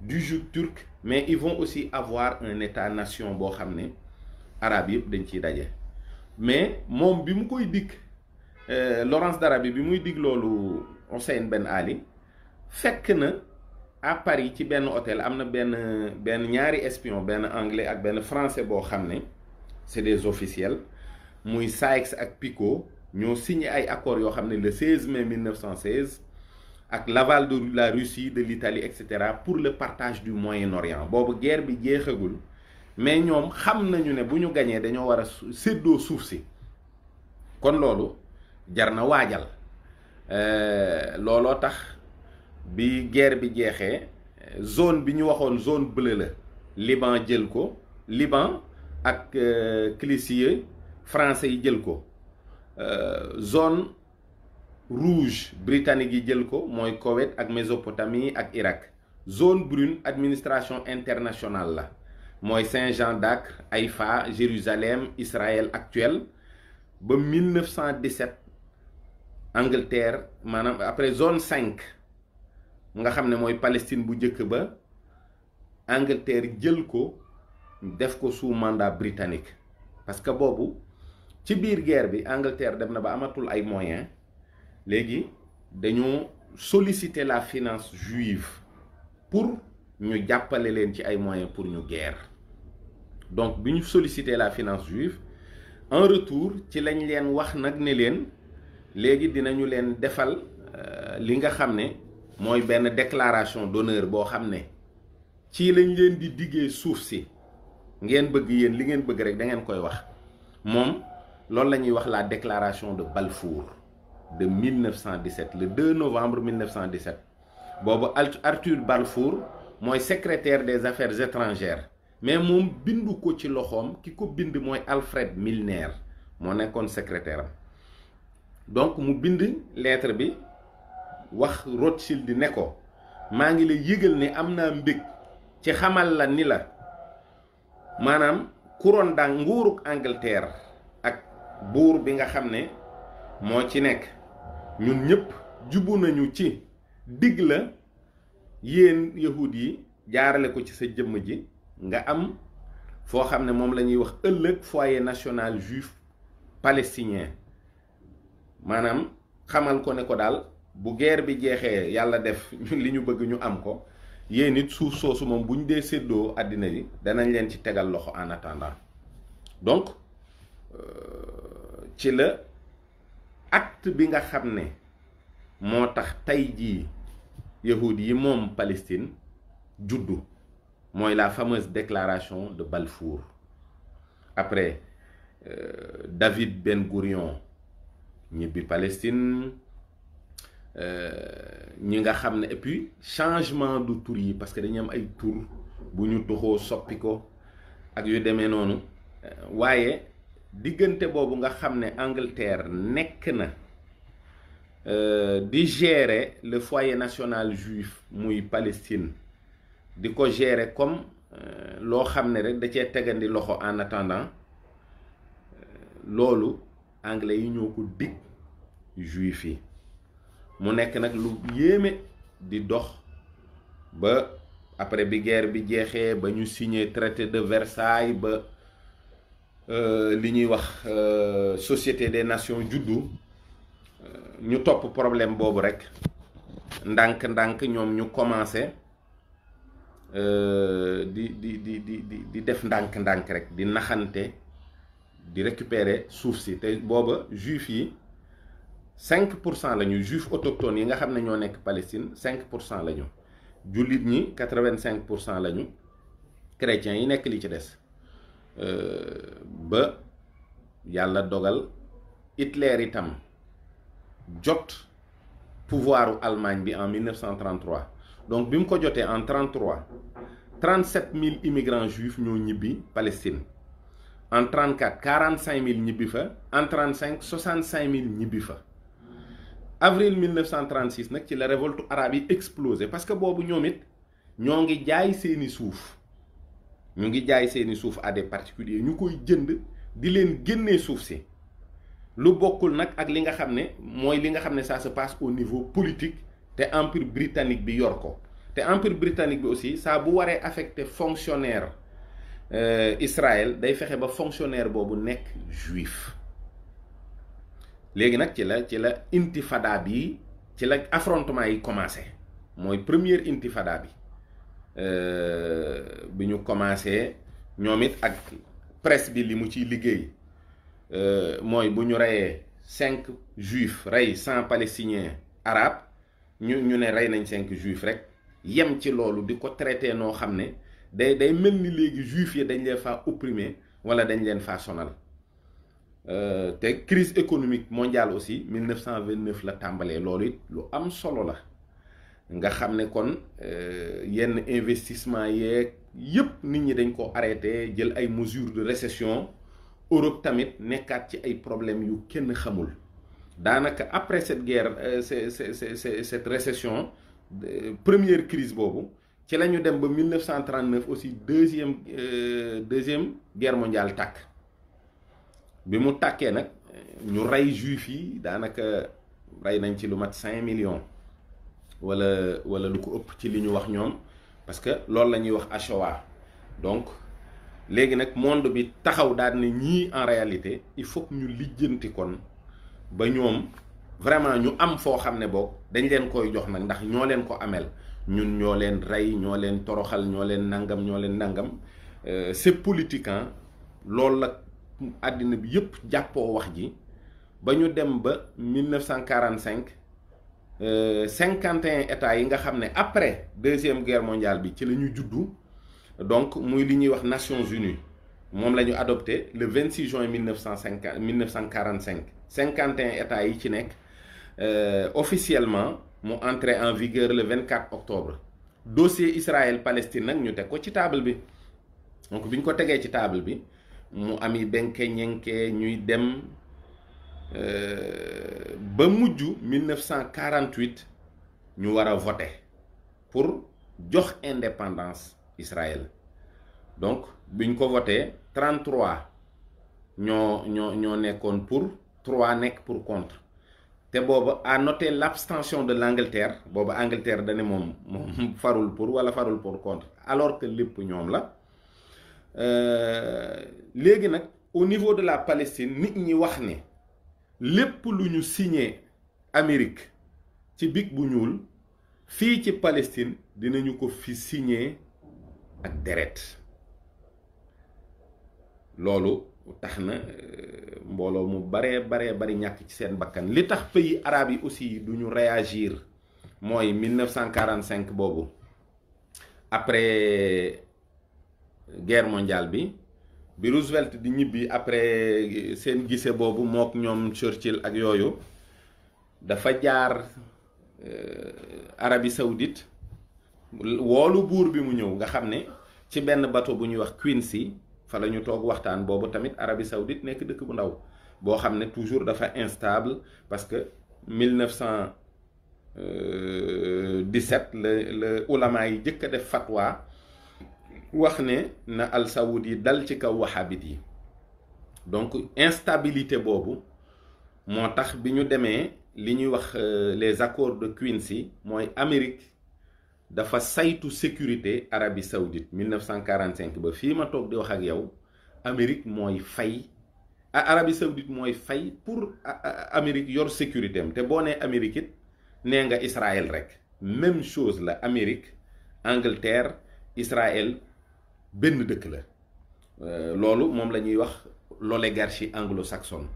du joug turc mais ils vont aussi avoir un état-nation boo xam ne arab yëpp dañ ciy daje mais moom bi mu koy dikk Lawrence d'Arabie bi muy dig loolu Hussein Ben Ali fekk na à Paris ci benn hôtel am na benn ñaari espion benn anglais ak benn français boo xam ne c'est des officiels muy Sykes ak Picot ñoo signé ay accords yoo xam ne le 16 mai 1916 ak l'aval de la Russie de l'Italie etc. pour le partage du Moyen-Orient boobu guerre bi jeexagul mais ñoom xam nañu ne bu ñu gañee dañoo war a séddoo suuf si kon loolu jar na waajal looloo tax bi guerre bi jeexee zone bi ñu waxoon zone bleue la Liban jël ko Liban ak Cilicie français yi jël ko zone rouge britannique yi jël ko mooy Koweït ak Mésopotamie ak Irak. Zone brune administration internationale la mooy Saint-Jean d'Acre, Haïfa, Jérusalem, Israël actuel ba 1917 Angleterre maanaam après zone 5 nga xam ne mooy Palestine bu njëkk ba Angleterre jël ko def ko sous mandat britannique parce que boobu ci biir guerre bi Angleterre dem na ba amatul ay moyens léegi dañoo solliciter la finance juive pour ñu jàppale leen ci ay moyens pour ñu guerre donc bi ñu solliciter la finance juive en retour ci lañ leen wax nag ne leen léegi dinañu leen defal li nga xam ne mooy benn déclaration d'honneur boo xam ne ci lañ leen di diggee suuf si ngeen bëgg yéen li ngeen bëgg rek da ngeen koy wax moom loolu la ñuy wax la déclaration de Balfour de 1917 le 2 novembre 1917 boobu Arthur Balfour mooy secrétaire des affaires étrangères mais moom bindu ko ci loxoom ki ko bind mooy Alfred Milner moo nekkoon secrétaire am donc mu bind lettre bi wax Rothschild ne ko maa ngi la yëgal ne am naa mbég ci xamal la ni la maanaam couronne dang nguuruk Angleterre ak buur bi nga xam ne moo ci nekk ñun ñëpp jubu nañu ci digg la yéen yahud yi jaarale ko ci sa jëmm ji nga am foo xam ne moom la ñuy wax ëllëg foyer national juif palestinien maanaam xamal ko ne ko daal bu guerre bi jeexee yàlla def li ñu bëgg ñu am ko yéen it suuf soosu moom bu ñu dee séddoo àddina yi danañ leen ci tegal loxo en attendant donc ci la acte bi nga xam ne moo tax tey jii yahud yi moom Palestine juddu mooy la fameuse déclaration de Balfour après David Ben Gourion ñibbi Palestine ñi nga xam ne et puis changement du tur yi parce que dañu am ay tur bu ñu tuxoo soppi ko ak yu demee noonu waaye diggante boobu nga xam ne Angleterre nekk na di gérer le foyer national juif muy Palestine di ko gérer comme loo xam ne rek da cee tegandi loxo en attendant loolu anglais yi ñoo ko dig juif yi mu nekk nag lu yéeme di dox ba après bi guerre bi jeexee ba ñu signé traité de Versailles ba li ñuy wax société des nations juddu ñu topp problème boobu rek ndànk-ndànk ñoom ñu commencé di def ndànk-ndànk rek di naxante di récupérer suuf si te booba juif yi 5% la ñu juif autochtones yi nga xam ne ñoo nekk Palestine 5% la ñu jullit ñi 85% la ñu chrétiens yi nekk li ci des ba yàlla dogal Hitler itam jot pouvoiru Allemagne bi en 1933 donc bi mu ko jotee en 33 37 000 immigrants juifs ñoo ñibbi Palestine en 34 45 000 ñibbi fa en 35 65 000 ñibbi fa avril 1936 nag ci la révolte arabe yi explosé parce que boobu ñoom it ñoo ngi jaay seeni suuf ñu ngi jaay seeni suuf à des particuliers ñu koy jënd di leen génnee suuf si lu bokkul nag ak li nga xam ne mooy li nga xam ne ça se passe au niveau politique te empire britannique bi yor ko te empire britannique bi aussi saa bu waree affecté fonctionnaire Israël day fexe ba fonctionnaire boobu nekk juif léegi nag ci la intifada bi ci la affrontement yi commencé mooy première intifada bi ñu commencé ñoom it ak presse bi li mu ciy liggéey mooy bu ñu reyee 5 juifs rey 100 palestiniens arabes ñu ne rey nañ 5 juifs rek yem ci loolu di ko traité noo xam ne day mel ni léegi juifs yi dañ leen faa opprimer wala dañ leen faa sonal te crise économique mondiale aussi 1929 la tàmbalee loolu it lu am solo la nga xam ne kon yenn investissement yeeg yëpp nit ñi dañ ko arrêté jël ay mesures de récession Europe tamit nekkaat ci ay problèmes yu kenn xamul daanaka après cette guerre cette récession première crise boobu ci la ñu dem ba 1939 aussi deuxième guerre mondiale tàkk bi mu tàkkee nag ñu rey juif yi daanaka rey nañ ci lu mat 5 millions wala lu ko ëpp ci li ñu wax ñoom parce que loolu la ñuy wax Shoah donc léegi nag monde bi taxaw daal ne ñii en réalité il faut que ñu lijjanti kon ba ñoom vraiment ñu am foo xam ne boog dañ leen koy jox nag ndax ñoo leen ko amel ñun ñoo leen rey ñoo leen toroxal ñoo leen nangam c'est politique hein loolu la àddina bi yëpp jàppoo wax ji ba ñu dem ba 1945 51 états yi nga xam ne après deuxième guerre mondiale bi ci la ñu juddu donc muy li ñuy wax Nations Unies moom la ñu adopté le 26 juin 1945 51 états yi ci nekk officiellement mu entré en vigueur le 24 octobre dossier Israël-Palestine nag ñu teg ko ci table bi donc bi ñu ko tegee ci table bi mu ami benke ñenke ñuy dem ba mujj 1948 ñu war a voter pour jox indépendance Israël donc biñ ko voté 33 ñoo nekkoon pour 3 nekk pour contre te booba à noter l'abstention de l'Angleterre booba Angleterre dane moom farul pour wala farul pour contre alors que lépp ñoom la léegi nag au niveau de la Palestine nit ñi wax ne lépp lu ñu signé Amérique ci bic bu ñuul fii ci Palestine dinañu ko fi signé ak deret loolu tax na mbooloo mu bari ñàkk ci seen bakkan li tax pays arabes yi aussi duñu réagir mooy 1945 boobu après guerre mondiale bi Roosevelt di ñibbi après seen gise boobu mook ñoom Churchill ak yooyu dafa jaar Arabie Saoudite woolu buur bi mu ñëw nga xam ne ci benn bateau bu ñuy wax Quincy fa la ñu toog waxtaan boobu tamit Arabie Saoudite nekk dëkk bu ndaw boo xam ne toujours dafa instable parce que 1917 la ulama yi jëkk a def fatwa wax ne na al saoud yi dal ci kaw wahabit yi donc instabilité boobu moo tax bi ñu demee li ñuy wax les accords de Quincy mooy Amérique dafa saytu sécurité Arabie Saoudite 1945 ba fii ma toog di wax ak yow Amérique mooy fay Arabie Saoudite mooy fay pour Amérique yor sécurité am te boo nee Amérique it nee nga Israël rek même chose la Amérique Angleterre Israël benn dëkk la loolu moom la ñuy wax l'oligarchie anglo-saxonne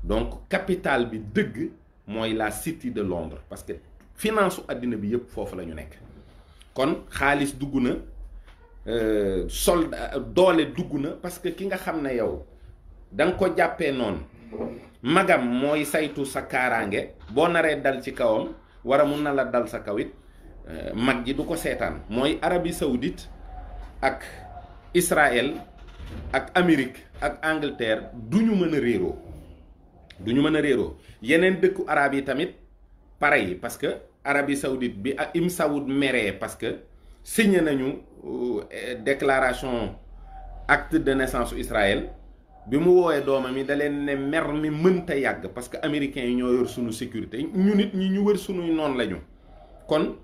donc capitale bi dëgg mooy la City de Londres parce que finance àddina bi yëpp foofu la ñu nekk kon xaalis dugg na soldat doole dugg na parce que ki nga xam ne yow da nga ko jàppee noonu magam mooy saytu sa kaaraange boo naree dal ci kawam war a mun na la dal sa kaw it mag ji du ko seetaan mooy Arabie Saoudite ak Israël ak Amérique ak Angleterre du ñu mën a réeroo yeneen dëkku arab yi tamit pareil parce que Arabie Saoudite bi ak Ibn Saoud meree parce que signé nañu déclaration acte de naissance Israël bi mu woowee doomam yi da leen ne mer mi mënta yàgg parce que américains yi ñoo yor sunu sécurité ñu nit ñi ñu wër sunuy noonu lañu kon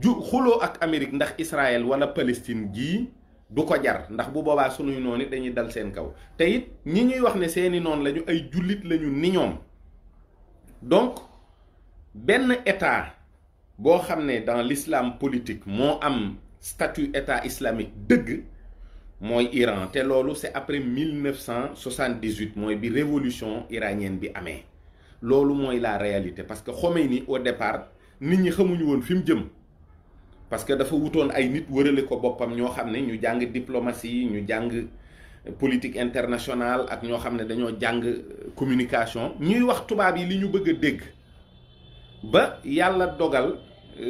xuloo ak Amérique ndax Israël wala Palestine gii du ko jar ndax bu boobaa sunuy noonu it dañuy dal seen kaw te it ñi ñuy wax ne seeni noonu lañu ay jullit lañu ni ñoom donc benn état boo xam ne dans l'islam politique moo am statut état islamique dëgg mooy Iran te loolu c'est après 1978 mooy bi révolution iranienne bi amee loolu mooy la réalité parce que Khomeini au départ nit ñi xamuñu woon fi mu jëm parce que dafa wutoon ay nit wërale ko boppam ñoo xam ne ñu jàng diplomatie ñu jàng politique internationale ak ñoo xam ne dañoo jàng communication ñuy wax tubaab yi li ñu bëgg a dégg ba yàlla dogal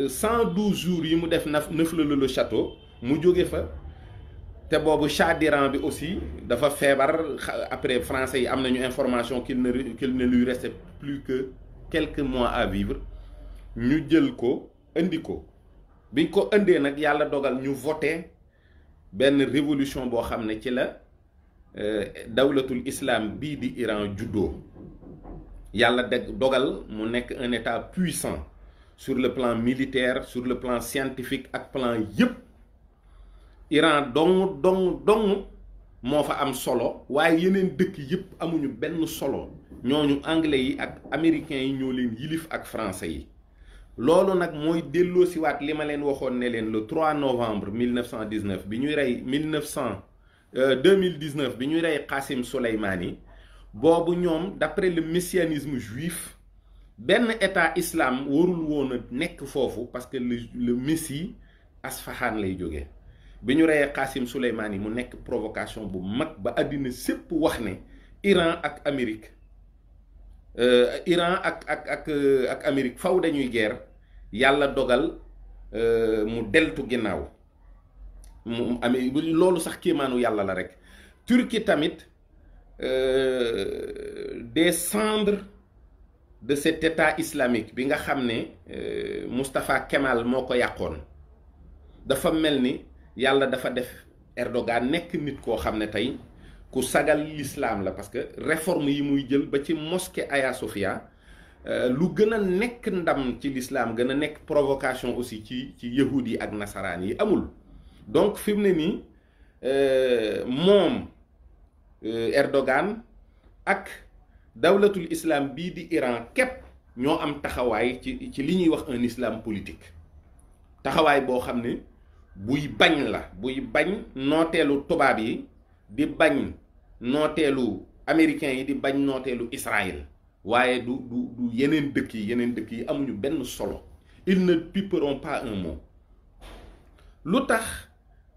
112 jours yi mu def neuf la le château mu jóge fa te boobu Shah d'Iran bi aussi dafa feebar après français yi am nañu information qu'il ne lui restait plus que quelques mois à vivre ñu jël ko indi ko biñ ko indee nag yàlla dogal ñu voté benn révolution boo xam ne ci la dawlatul islam bii di Iran juddoo yàlla dogal mu nekk un état puissant sur le plan militaire sur le plan scientifique ak plan yépp Iran dong moo fa am solo waaye yeneen dëkk yépp amuñu benn solo ñooñu anglais yi ak américains yi ñoo leen yilif ak français yi loolu nag mooy delloo si waat li ma leen waxoon ne leen le 3 novembre 1919 bi ñuy rey 2019 bi ñuy rey Qassim Soleimani boobu ñoom d'après le messianisme juif benn état islam warul woon a nekk foofu parce que le messie Asfahan lay jógee bi ñu reyee Qassim Soleimani mu nekk provocation bu mag ba àddina sépp wax ne Iran ak Amérique ak Amérique faw dañuy guerre yàlla dogal mu deltu ginnaaw mu amee loolu sax kéemaanu yàlla la rek Turquie tamit des cendres de cet état islamique bi nga xam ne Mustafa Kemal moo ko yàqoon dafa mel ni yàlla dafa def Erdogan nekk nit koo xam ne tey ku sagal l'islam la parce que réforme yi muy jël ba ci mosquée Hagia Sophia lu gën a nekk ndam ci l'islam gën a nekk provocation aussi ci yahud yi ak nasaraan yi amul donc fi mu ne nii moom Erdogan ak dawlatul islam bii di Iran képp ñoo am taxawaay ci li ñuy wax un islam politique taxawaay boo xam ne buy bañ la buy bañ nooteelu tubaab yi di bañ nooteelu américains yi di bañ nooteelu Israël waaye du yeneen dëkk yi amuñu benn solo ils ne piperont pas un mot lu tax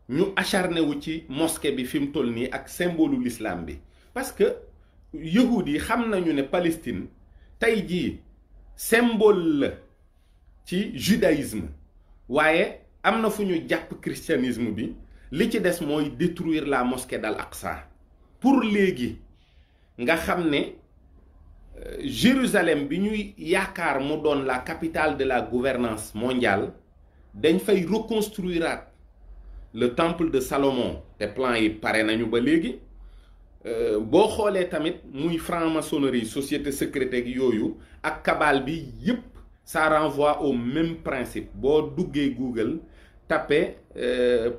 ñu acharné wu ci mosquée bi fi mu toll nii ak symbole l'islam bi parce que yahud yi xam nañu ne Palestine tey jii symbole la ci judaïsme waaye am na fu ñu jàpp christianisme bi li ci des mooy détruire la mosquée d'Al-Aqsa pour léegi nga xam ne Jérusalem bi ñuy yaakaar mu doon la capitale de la gouvernance mondiale dañ fay reconstruire le temple de Salomon te plan yi pare nañu ba léegi boo xoolee tamit muy franc-maçonnerie société secrète ak yooyu ak cabale bi yépp ça renvoie au même principe boo duggee Google tapé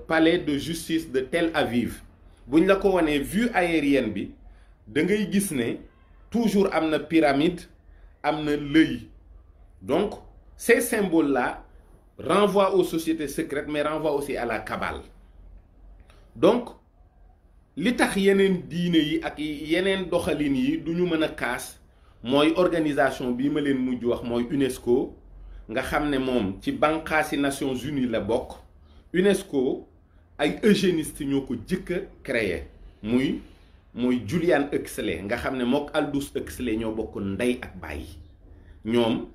palais de justice de Tel Aviv buñ la ko wanee vue aérienne bi da ngay gis ne toujours am na pyramide am na l'œil donc ces symboles là renvoient aux sociétés secrètes mais renvoient aussi à la cabale donc li tax yeneen diine yi ak yeneen doxalin yi du ñu mën a kaas mooy organisation bii ma leen mujj wax mooy UNESCO nga xam ne moom ci banqaasi Nations Unies la bokk UNESCO ay eugénistes ñoo ko jëkk a créé muy Julian Huxley nga xam ne mook Aldous Huxley ñoo bokk ndey ak baay ñoom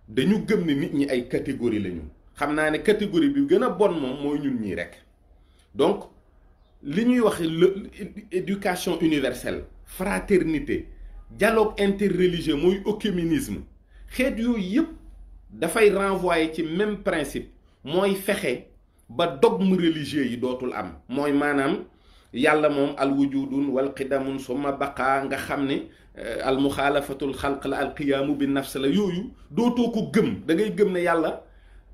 dañu gëm ne nit ñi ay catégorie lañu xam naa ne catégorie bi gën a bon moom mooy ñun ñii rek donc li ñuy wax éducation universelle fraternité dialogue interreligieux mooy œcuménisme xeet yooyu yëpp dafay renvoyer ci même principe mooy fexe ba dogme religieux yi dootul am mooy maanaam yàlla moom al wujudun wal qidamun summa baqa nga xam ne al muxaalafatul xalq la al qiyaamu bi nafs la yooyu dootoo ko gëm da ngay gëm ne yàlla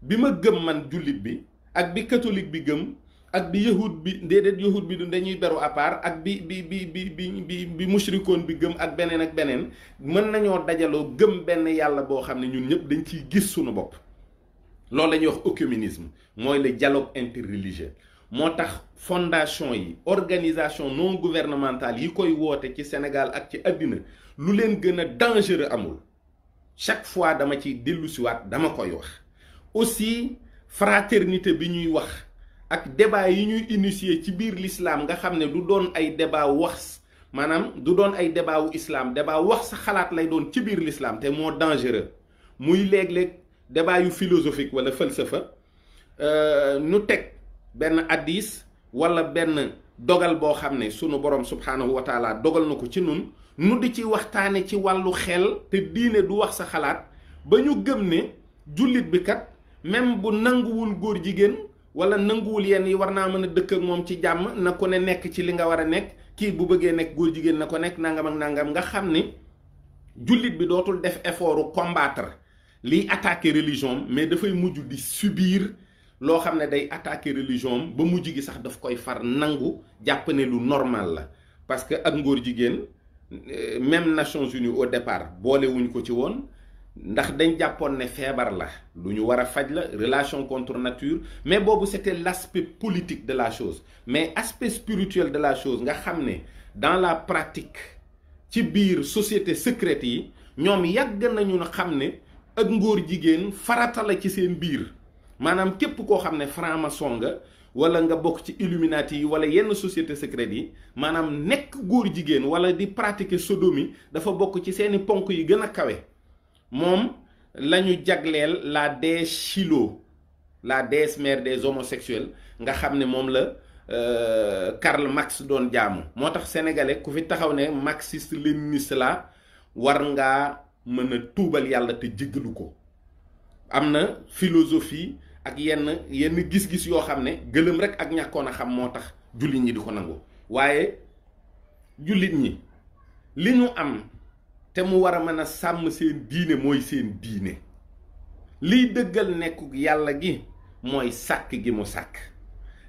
bi ma gëm man jullit bi ak bi catholique bi gëm ak bi yahud bi déedéet yahud bi du dañuy beru à part ak bi mushrikoon bi gëm ak beneen mën nañoo dajaloo gëm benn yàlla boo xam ne ñun ñëpp dañ ciy gis suñu bopp loolu la ñuy wax œcuménisme mooy le dialogue interreligieux moo tax fondation yi organisation non gouvernementale yi koy woote ci Sénégal ak ci àddina lu leen gën a dangereux amul chaque fois dama ci dellusiwaat dama koy wax aussi fraternité bi ñuy wax ak débat yi ñuy initier ci biir l'islam nga xam ne du doon ay débat wax maanaam du doon ay débat wu islam débat wax sa xalaat lay doon ci biir l'islam te moo dangereux muy léeg-léeg débat yu philosophique wala falsafa nu teg benn hadis wala benn dogal boo xam ne sunu borom subhanahu wa taala dogal na ko ci nun nu di ci waxtaane ci wàllu xel te diine du wax sa xalaat ba ñu gëm ne jullit bi kat même bu nanguwul góor jigéen wala nanguwul yenn yi war naa mën a dëkk ak moom ci jàmm na ko ne nekk ci li nga war a nekk kii bu bëggee nekk góor jigéen na ko nekk nangam ak nangam nga xam ni jullit bi dootul def effortu combattre liy attaquer religion mais dafay mujj di subir loo xam ne day attaquer religion ba mujj gi sax daf koy far nangu jàpp ne lu normal la parce que ak ngóor jigéen même Nations Unies au départ boole wuñ ko ci woon ndax dañ jàppoon ne feebar la lu ñu war a faj la relation contre nature mais boobu c'était l'aspect politique de la chose mais aspect spirituel de la chose nga xam ne dans la pratique ci biir société secrète yi ñoom yàgg nañu xam ne ak ngóor jigéen farata la ci seen biir maanaam képp koo xam ne franc-maçon nga wala nga bokk ci Illuminati yi wala yenn société secrète yi maanaam nekk góor jigéen wala di pratiquer sodomie dafa bokk ci seeni ponk yi gën a kawe moom la ñu jagleel la déesse Chilo la déesse mère des homosexuels nga xam ne moom la Karl Marx doon jaamu moo tax sénégalais ku fi taxaw ne marxiste léniniste la war ngaa mën a tuubal yàlla te jéggalu ko am na philosophie ak yenn gis-gis yoo xam ne gëlëm rek ak ñàkkoon a xam moo tax jullit ñi di ko nangu waaye jullit ñi li ñu am te mu war a mën a sàmm seen diine mooy seen diine liy dëggal nekkug yàlla gi mooy sàkk gi mu sàkk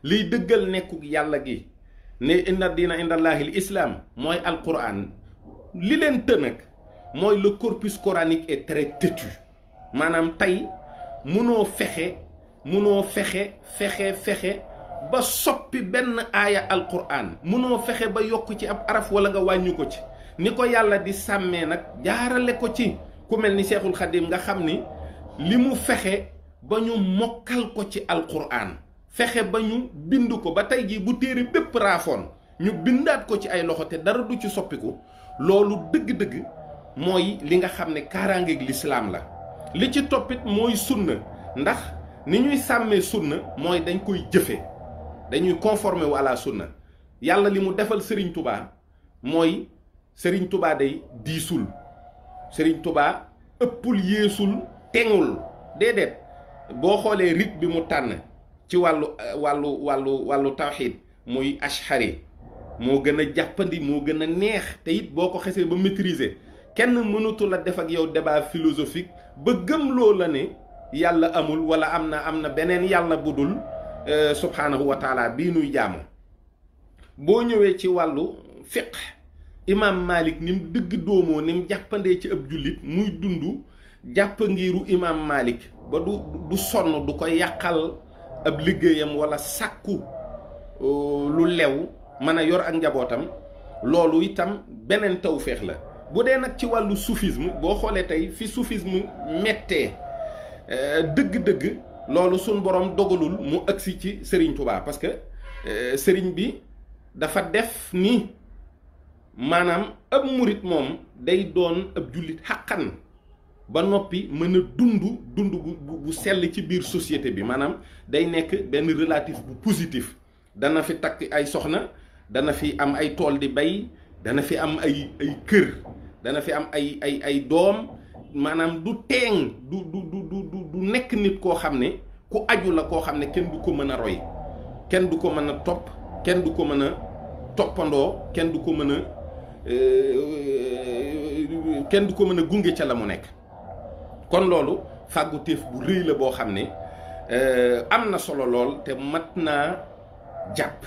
liy dëggal nekkug yàlla gi ne inna diina indallahi l islam mooy alquran li leen tënk mooy le corpus coranique est très têtu maanaam tey munoo fexe ba soppi benn aaya alquran munoo fexe ba yokk ci ab araf wala nga wàññi ko ci ni ko yàlla di sàmmee nag jaarale ko ci ku mel ni Seexul Xadim nga xam ni li mu fexe ba ñu mokkal ko ci alquran fexe ba ñu bind ko ba tey jii bu téere bépp raafoon ñu bindaat ko ci ay loxo te dara du ci soppiku loolu dëgg-dëgg mooy li nga xam ne kaaraangeeg lislaam la li ci toppit mooy sunna ndax ni ñuy sàmmee sunna mooy dañ koy jëfe dañuy conformer wu à la sunna yàlla li mu defal Serigne Touba mooy Serigne Touba day diisul Serigne Touba ëppul yéesul teŋul déedéet boo xoolee rite bi mu tànn ci wàllu tawxiid muy ashari moo gën a jàppandi moo gën a neex te it boo ko xesee ba maîtriser kenn mënatu la def ak yow débat philosophique ba gëm loo la ne yàlla amul wala am na beneen yàlla bu dul subhanahu wa taala bii nuy jaamu boo ñëwee ci wàllu fiqh imam Malik ni mu dëgg doomoo ni mu jàppandee ci ab jullit muy dund jàpp ngiru imam Malik ba du sonn du ko yàqal ab liggéeyam wala sàkku lu lew mën a yor ak njabootam loolu itam beneen tawféex la bu dee nag ci wàllu soufisme boo xoolee tey fi soufisme mettee dëgg-dëgg loolu suñ borom dogalul mu agsi ci Serigne Touba parce que Serigne bi dafa def ni maanaam ab murit moom day doon ab jullit xàqan ba noppi mën a dund bu sell ci biir société bi maanaam day nekk benn relatif bu positif dana fi takk ay soxna dana fi am ay tool di bay dana fi am ay kër dana fi am ay doom maanaam du teeng du nekk nit koo xam ne ku aju la koo xam ne kenn du ko mën a roy kenn du ko mën a topp kenn du ko mën a toppandoo kenn du ko mën a gunge ca la mu nekk kon loolu fàgguteef bu rëy la boo xam ne am na solo lool te mat naa jàpp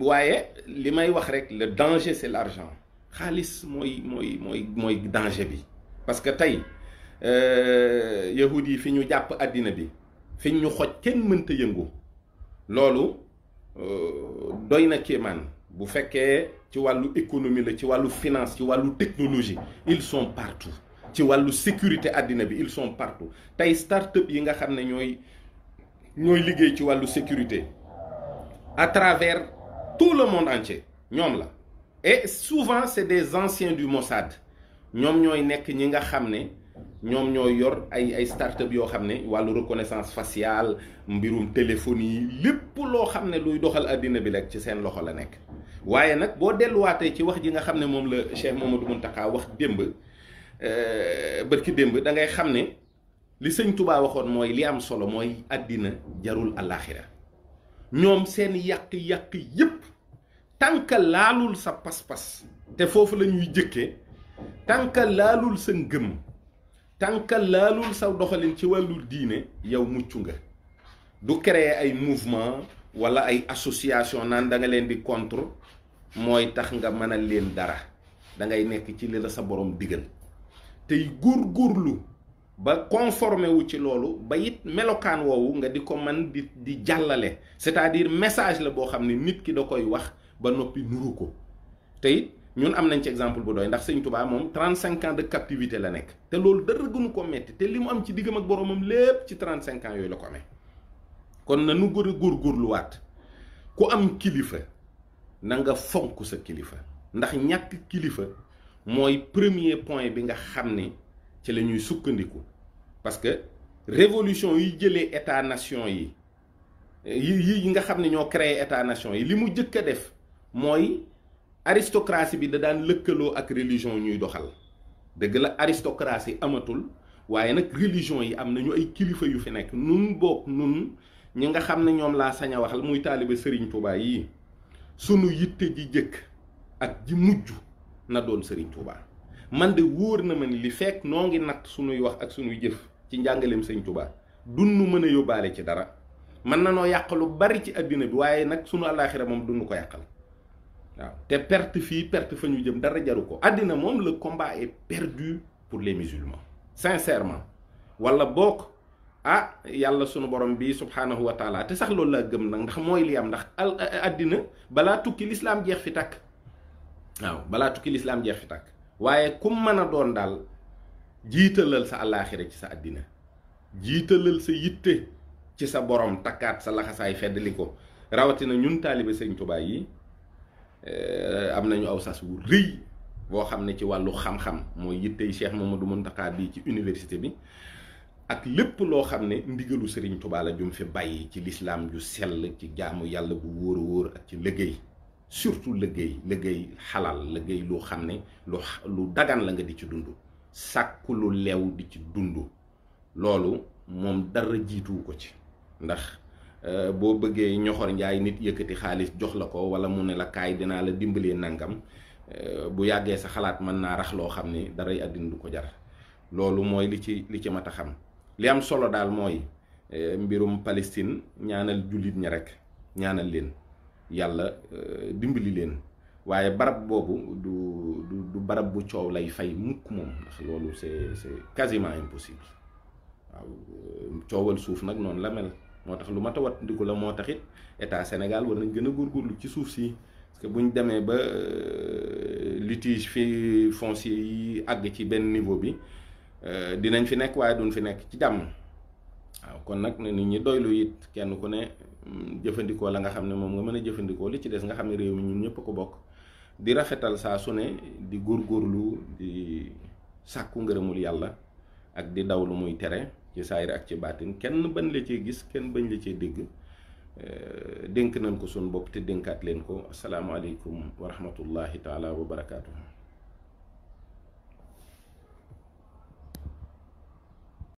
waaye li may wax rek le danger c'est l'argent xaalis mooy danger bi parce que tey yahud yi fi ñu jàpp àddina bi fi ñu xoj kenn mënta yëngu loolu doy na kéemaan bu fekkee ci wàllu économie la ci wàllu finance ci wàllu technologie ils sont partout ci wàllu sécurité àddina bi ils sont partout tey start-up yi nga xam ne ñooy liggéey ci wàllu sécurité à travers tout le monde entier ñoom la et souvent c'est des anciens du Mossad ñoom ñooy nekk ñi nga xam ne ñoom ñoo yor ay start-up yoo xam ne wàllu reconnaissance faciale mbirum téléphonie lépp loo xam ne luy doxal àddina bi rek ci seen loxo la nekk. waaye nag boo delluwaatee ci wax ji nga xam ne moom la Cheikh Mouhamadou Mountakha wax démb bërki démb da ngay xam ne li sëñ Touba waxoon mooy li am solo mooy àddina jarul àllaaxira ñoom seen yàq-yàq yépp tànka laalul sa pas-pas te foofu la ñuy jëkkee tànka laalul sa ngëm tànka laalul sa doxalin ci wàllu diine yow mucc nga. du créer ay mouvement wala ay association naan da nga leen di contre mooy tax nga mën a leen dara da ngay nekk ci li la sa borom digal tey góorgóorlu ba conformé wu ci loolu ba it melokaan woowu nga di ko man di jàllale c'est-à-dire message la boo xam ne nit ki da koy wax ba noppi nuru ko te it ñun am nañ ci exemple bu doy ndax sëñ Touba moom 35 ans de captivité la nekk te loolu dara gënu ko metti te li mu am ci diggam ak boromam lépp ci 35 ans yooyu la ko amee kon na nu gën a góorgóorluwaat ku am kilifa na nga fonk sa kilifa ndax ñàkk kilifa mooy premier point bi nga xam ne ci la ñuy sukkandiku parce que révolution yi jëlee état nation yi nga xam ne ñoo créé état nation yi li mu jëkk a def mooy aristocratie bi da daan lëkkaloo ak religion ñuy doxal dëgg la aristocratie amatul waaye nag religion yi am nañu ay kilifa yu fi nekk nun boog nun ñi nga xam ne ñoom laa sañ a waxal muy taalibe Serigne Touba yii sunu yitte ji jëkk ak ji mujj na doon Serigne Touba man de wóor na ma ni li fekk noo ngi natt sunuy wax ak sunuy jëf ci njàngaleem Serigne Touba dunnu mën a yóbbaale ci dara mën na noo yàq lu bari ci àddina bi waaye nag sunu àllaaxira moom dunnu ko yàqal waaw te perte fii perte fa ñu jëm dara jaru ko àddina moom le combat est perdu pour les musulmans sincèrement wala bokk yàlla sunu borom bi subhanahu wa taala te sax loolu laa gëm nag ndax mooy li am ndax àddina balaa tukki lislaam jeex fi tàkk waaw balaa tukki lislaam jeex fi tàkk waaye kum mën a doon daal jiitalal sa àllaaxira ci sa àddina jiitalal sa yitte ci sa borom takkaat sa laxasaay feddali ko rawatina ñun taalibe Sëñ Tuubaa yi am nañu aw sas wu rëy boo xam ne ci wàllu xam-xam mooy yittey Cheikh Mouhamadou Mountakha bii ci université bi ak lépp loo xam ne ndigalu Serigne Touba la jum fi bàyyi ci lislaam ju sell ci jaamu yàlla bu wóor a wóor ak ci liggéey surtout liggéey xalal liggéey loo xam ne lu dagan la nga di ci dund sàkku lu leew di ci dund loolu moom dara jiituwu ko ci ndax boo bëggee ñoxor njaay nit yëkkati xaalis jox la ko wala mu ne la kaay dinaa la dimbalee nangam bu yàggee sa xalaat mën naa rax loo xam ne daray àddina du ko jar loolu mooy li ci mat a xam li am solo daal mooy mbirum Palestine ñaanal jullit ñi rek ñaanal leen yàlla dimbali leen waaye barab boobu du barab bu coow lay fay mukk moom ndax loolu c'est quasiment impossible waaw coowal suuf nag noonu la mel moo tax lu mat a wat ndiku la moo taxit état Sénégal war nañ gën a góorgóorlu ci suuf si parce que buñ demee ba litige fi foncier yi àgg ci benn niveau bi dinañ fi nekk waaye duñ fi nekk ci jàmm waaw kon nag nit ñi doylu it kenn ku ne jëfandikoo la nga xam ne moom nga mën a jëfandikoo li ci des nga xam ne réew mi ñun ñëpp ko bokk di rafetal saa su ne di góorgóorlu di sàkku ngërëmul yàlla ak di daw lu muy tere ci saayir ak ci baatin kenn bañ la cee gis kenn bañ la cee dégg dénk nañ ko suñu bopp te dénkaat leen ko asalaamaaleykum wa rahmatullahi taala wa barakaatu.